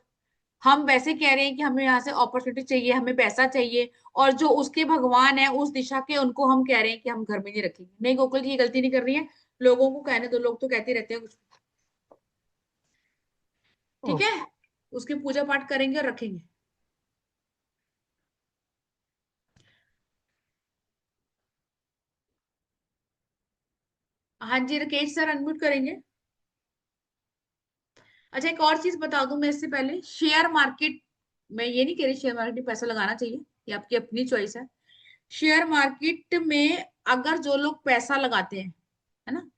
हम वैसे कह रहे हैं कि हमें यहाँ से अपॉर्चुनिटी चाहिए, हमें पैसा चाहिए, और जो उसके भगवान है उस दिशा के, उनको हम कह रहे हैं कि हम घर में नहीं रखेंगे। नहीं गोकुल जी, ये गलती नहीं कर रही है। लोगों को कहने दो, लोग तो कहते रहते हैं कुछ। ठीक ओ, है, उसकी पूजा पाठ करेंगे और रखेंगे। हाँ जी राकेश सर, अनम्यूट करेंगे। अच्छा एक और चीज बता दूं मैं इससे पहले, शेयर मार्केट, मैं ये नहीं कह रही शेयर मार्केट में पैसा लगाना चाहिए, ये आपकी अपनी चॉइस है। शेयर मार्केट में अगर जो लोग पैसा लगाते हैं, है ना,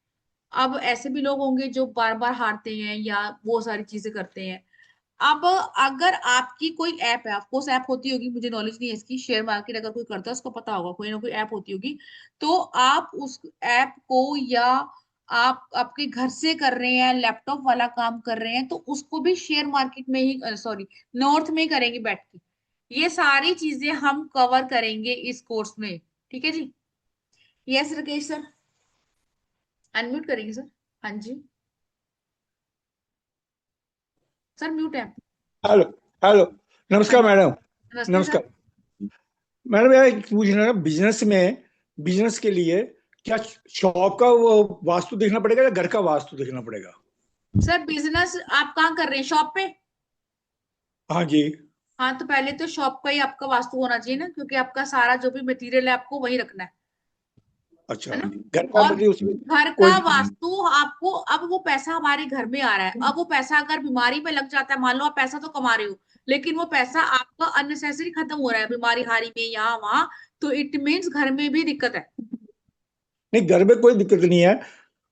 अब ऐसे भी लोग होंगे जो बार बार हारते हैं या वो सारी चीजें करते हैं। अब अगर आपकी कोई ऐप है, ऑफकोर्स ऐप होती होगी, मुझे नॉलेज नहीं है इसकी, शेयर मार्केट अगर कोई करता है उसको पता होगा, कोई ना कोई ऐप होती होगी। तो आप उस ऐप को, या आप आपके घर से कर रहे हैं, लैपटॉप वाला काम कर रहे हैं, तो उसको भी शेयर मार्केट में ही, सॉरी, नॉर्थ में ही करेंगे बैठ के। ये सारी चीजें हम कवर करेंगे इस कोर्स में। ठीक है जी। यस राकेश सर, अनम्यूट करेंगे सर। हाँ जी सर, म्यूट है आप। हेलो। हेलो। हाँ नमस्कार जी, मैडम। नमस्ते सर। नमस्कार मैडम, यार एक पूछना है, बिजनेस में, बिजनेस के लिए क्या शॉप का वो वास्तु देखना पड़ेगा या घर का वास्तु देखना पड़ेगा? सर बिजनेस आप कहाँ कर रहे हैं, शॉप पे? हाँ जी। हाँ तो पहले तो शॉप का ही आपका वास्तु होना चाहिए ना, क्योंकि आपका सारा जो भी मटेरियल है आपको वही रखना अच्छा, है ना। घर का और मतलब उसमें घर कोई। का वास्तु आपको, अब वो पैसा हमारे घर में आ रहा है, अब वो पैसा अगर बीमारी पे लग जाता है, मान लो आप पैसा तो कमा रहे हो, लेकिन वो पैसा आपका अननेसेसरी खत्म हो रहा है बीमारी हारी में, यहाँ वहां, तो इट मीन्स घर में भी दिक्कत है। नहीं, घर में कोई दिक्कत नहीं है,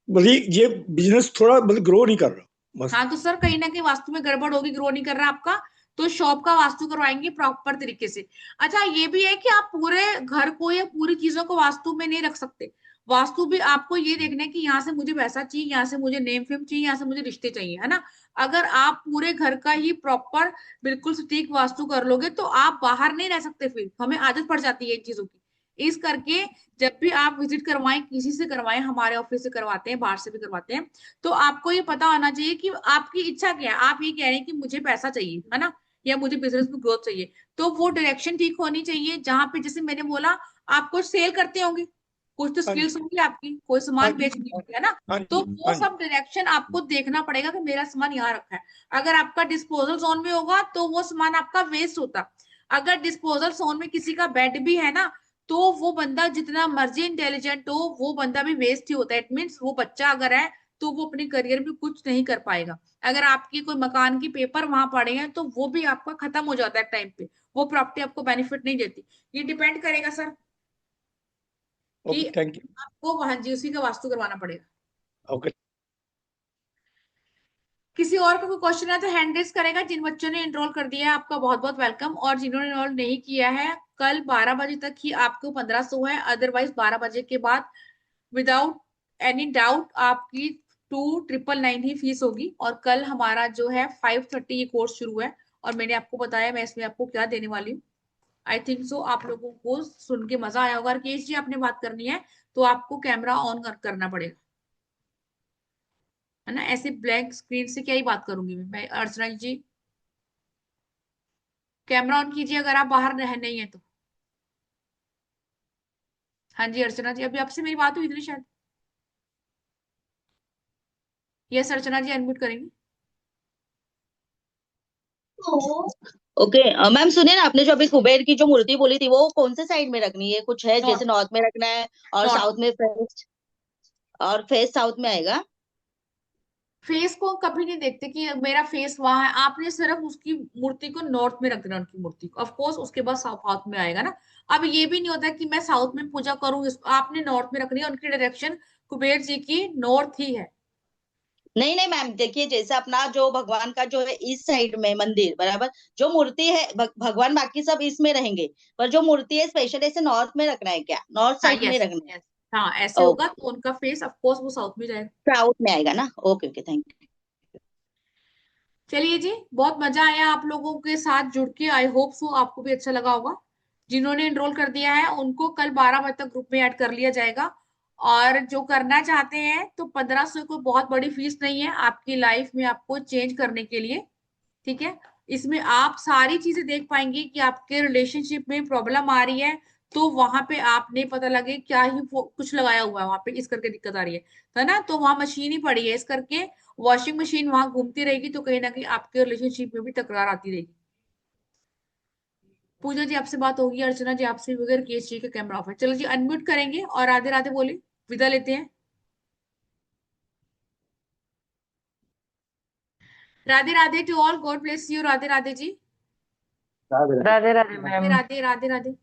बल्कि ये बिजनेस थोड़ा मतलब ग्रो नहीं कर रहा बस। हाँ तो सर कहीं ना कहीं वास्तु में गड़बड़ होगी, ग्रो नहीं कर रहा आपका, तो शॉप का वास्तु करवाएंगे प्रॉपर तरीके से। अच्छा ये भी है कि आप पूरे घर को या पूरी चीजों को वास्तु में नहीं रख सकते। वास्तु भी आपको ये देखना है कि यहाँ से मुझे पैसा चाहिए, यहाँ से मुझे नेम फेम चाहिए, यहाँ से मुझे रिश्ते चाहिए, है ना। अगर आप पूरे घर का ही प्रॉपर बिल्कुल सटीक वास्तु कर लोगे तो आप बाहर नहीं रह सकते, फिर हमें आदत पड़ जाती है इन चीजों की। इस करके जब भी आप विजिट करवाएं, किसी से करवाएं, हमारे ऑफिस से करवाते हैं, बाहर से भी करवाते हैं, तो आपको ये पता होना चाहिए कि आपकी इच्छा क्या है। आप ये कह रहे हैं कि मुझे पैसा चाहिए, है ना, या मुझे बिजनेस में ग्रोथ चाहिए, तो वो डायरेक्शन ठीक होनी चाहिए। जहां पे जैसे मैंने बोला, आप कुछ सेल करते होंगे, कुछ तो हाँ स्किल्स जी। होंगी आपकी, कोई हाँ सामान जी। बेचनी होगी, है ना। हाँ तो जी। वो हाँ जी। सब डायरेक्शन आपको देखना पड़ेगा कि मेरा सामान यहाँ रखा है। अगर आपका डिस्पोजल जोन में होगा तो वो सामान आपका वेस्ट होता। अगर डिस्पोजल जोन में किसी का बेड भी है ना, तो वो बंदा जितना मर्जी इंटेलिजेंट हो, वो बंदा भी वेस्ट ही होता है। इट मीन्स वो बच्चा अगर है तो वो अपने करियर में कुछ नहीं कर पाएगा। अगर आपकी कोई मकान की पेपर वहां पड़े हैं तो वो भी आपका खत्म हो जाता है टाइम पे, वो प्रॉपर्टी आपको बेनिफिट नहीं देती। ये डिपेंड करेगा सर कि ओके, थैंक यू। आपको वहां जी उसी का वास्तु करवाना पड़ेगा। ओके। किसी और का कोई क्वेश्चन है तो हैंड रेस करेगा। जिन बच्चों ने एनरोल कर दिया है आपका बहुत बहुत वेलकम, और जिन्होंने एनरोल नहीं किया है, कल 12 बजे तक ही आपको 1500 है, अदरवाइज 12 बजे के बाद विदाउट एनी डाउट आपकी 2999 ही फीस होगी। और कल हमारा जो है 5:30 ये कोर्स शुरू है, और मैंने आपको बताया मैं इसमें आपको क्या देने वाली हूँ। आई थिंक सो आप लोगों को सुन के मजा आया होगा। राकेश जी आपने बात करनी है तो आपको कैमरा ऑन करना पड़ेगा। है ना। ऐसे ब्लैंक स्क्रीन से क्या ही बात करूंगी मैं अर्चना जी, कैमरा ऑन कीजिए अगर आप बाहर नहीं है तो। हाँ जी अर्चना जी, अभी आपसे मेरी बात हुई थी ना शायद। यस अर्चना जी, अनम्यूट करेंगे। ओके मैम सुनिए ना, आपने जो अभी कुबेर की जो मूर्ति बोली थी वो कौन से साइड में रखनी है? कुछ है जैसे नॉर्थ। नॉर्थ में रखना है और नॉर्थ। साउथ में फेस, और फेस साउथ में आएगा? फेस को कभी नहीं देखते कि मेरा फेस वहां है, आपने सिर्फ उसकी मूर्ति को नॉर्थ में रख देना, उनकी मूर्ति को। ऑफ कोर्स उसके बाद साउथ में आएगा ना। अब ये भी नहीं होता कि मैं साउथ में पूजा करूँ, आपने नॉर्थ में रखनी है। उनकी डायरेक्शन कुबेर जी की नॉर्थ ही है। नहीं नहीं मैम, देखिए जैसे अपना जो भगवान का जो है इस साइड में मंदिर बराबर, जो मूर्ति है भगवान बाकी सब इसमें रहेंगे, पर जो मूर्ति है स्पेशल ऐसे नॉर्थ में रखना है क्या? नॉर्थ हाँ साइड में यस रखना यस। हाँ ऐसे है? होगा ओके, तो उनका फेस ऑफ कोर्स वो साउथ में जाएगा। साउथ में आएगा ना? Okay okay, thank you. चलिए जी, बहुत मजा आया आप लोगों के साथ जुड़ के। आई होप सो आपको भी अच्छा लगा होगा। जिन्होंने एनरोल कर दिया है उनको कल 12 बजे तक ग्रुप में ऐड कर लिया जाएगा। और जो करना चाहते हैं तो 1500 कोई बहुत बड़ी फीस नहीं है आपकी लाइफ में आपको चेंज करने के लिए। ठीक है। इसमें आप सारी चीजें देख पाएंगे कि आपके रिलेशनशिप में प्रॉब्लम आ रही है तो वहां पे आप नहीं पता लगे क्या ही कुछ लगाया हुआ है वहां पे, इस करके दिक्कत आ रही है ना। तो वहां मशीन ही पड़ी है, इस करके वॉशिंग मशीन वहां घूमती रहेगी तो कहीं ना कहीं आपके रिलेशनशिप में भी तकरार आती रहेगी। पूजा जी आपसे बात होगी, अर्चना जी आपसे भी, अगर केस जी का कैमरा ऑफ है। चलो जी अनम्यूट करेंगे और राधे राधे बोले विदा लेते हैं। Radhe Radhe to all, God bless you. Radhe Radhe ji. Radhe Radhe. Radhe Radhe Radhe ma'am. Radhe Radhe Radhe.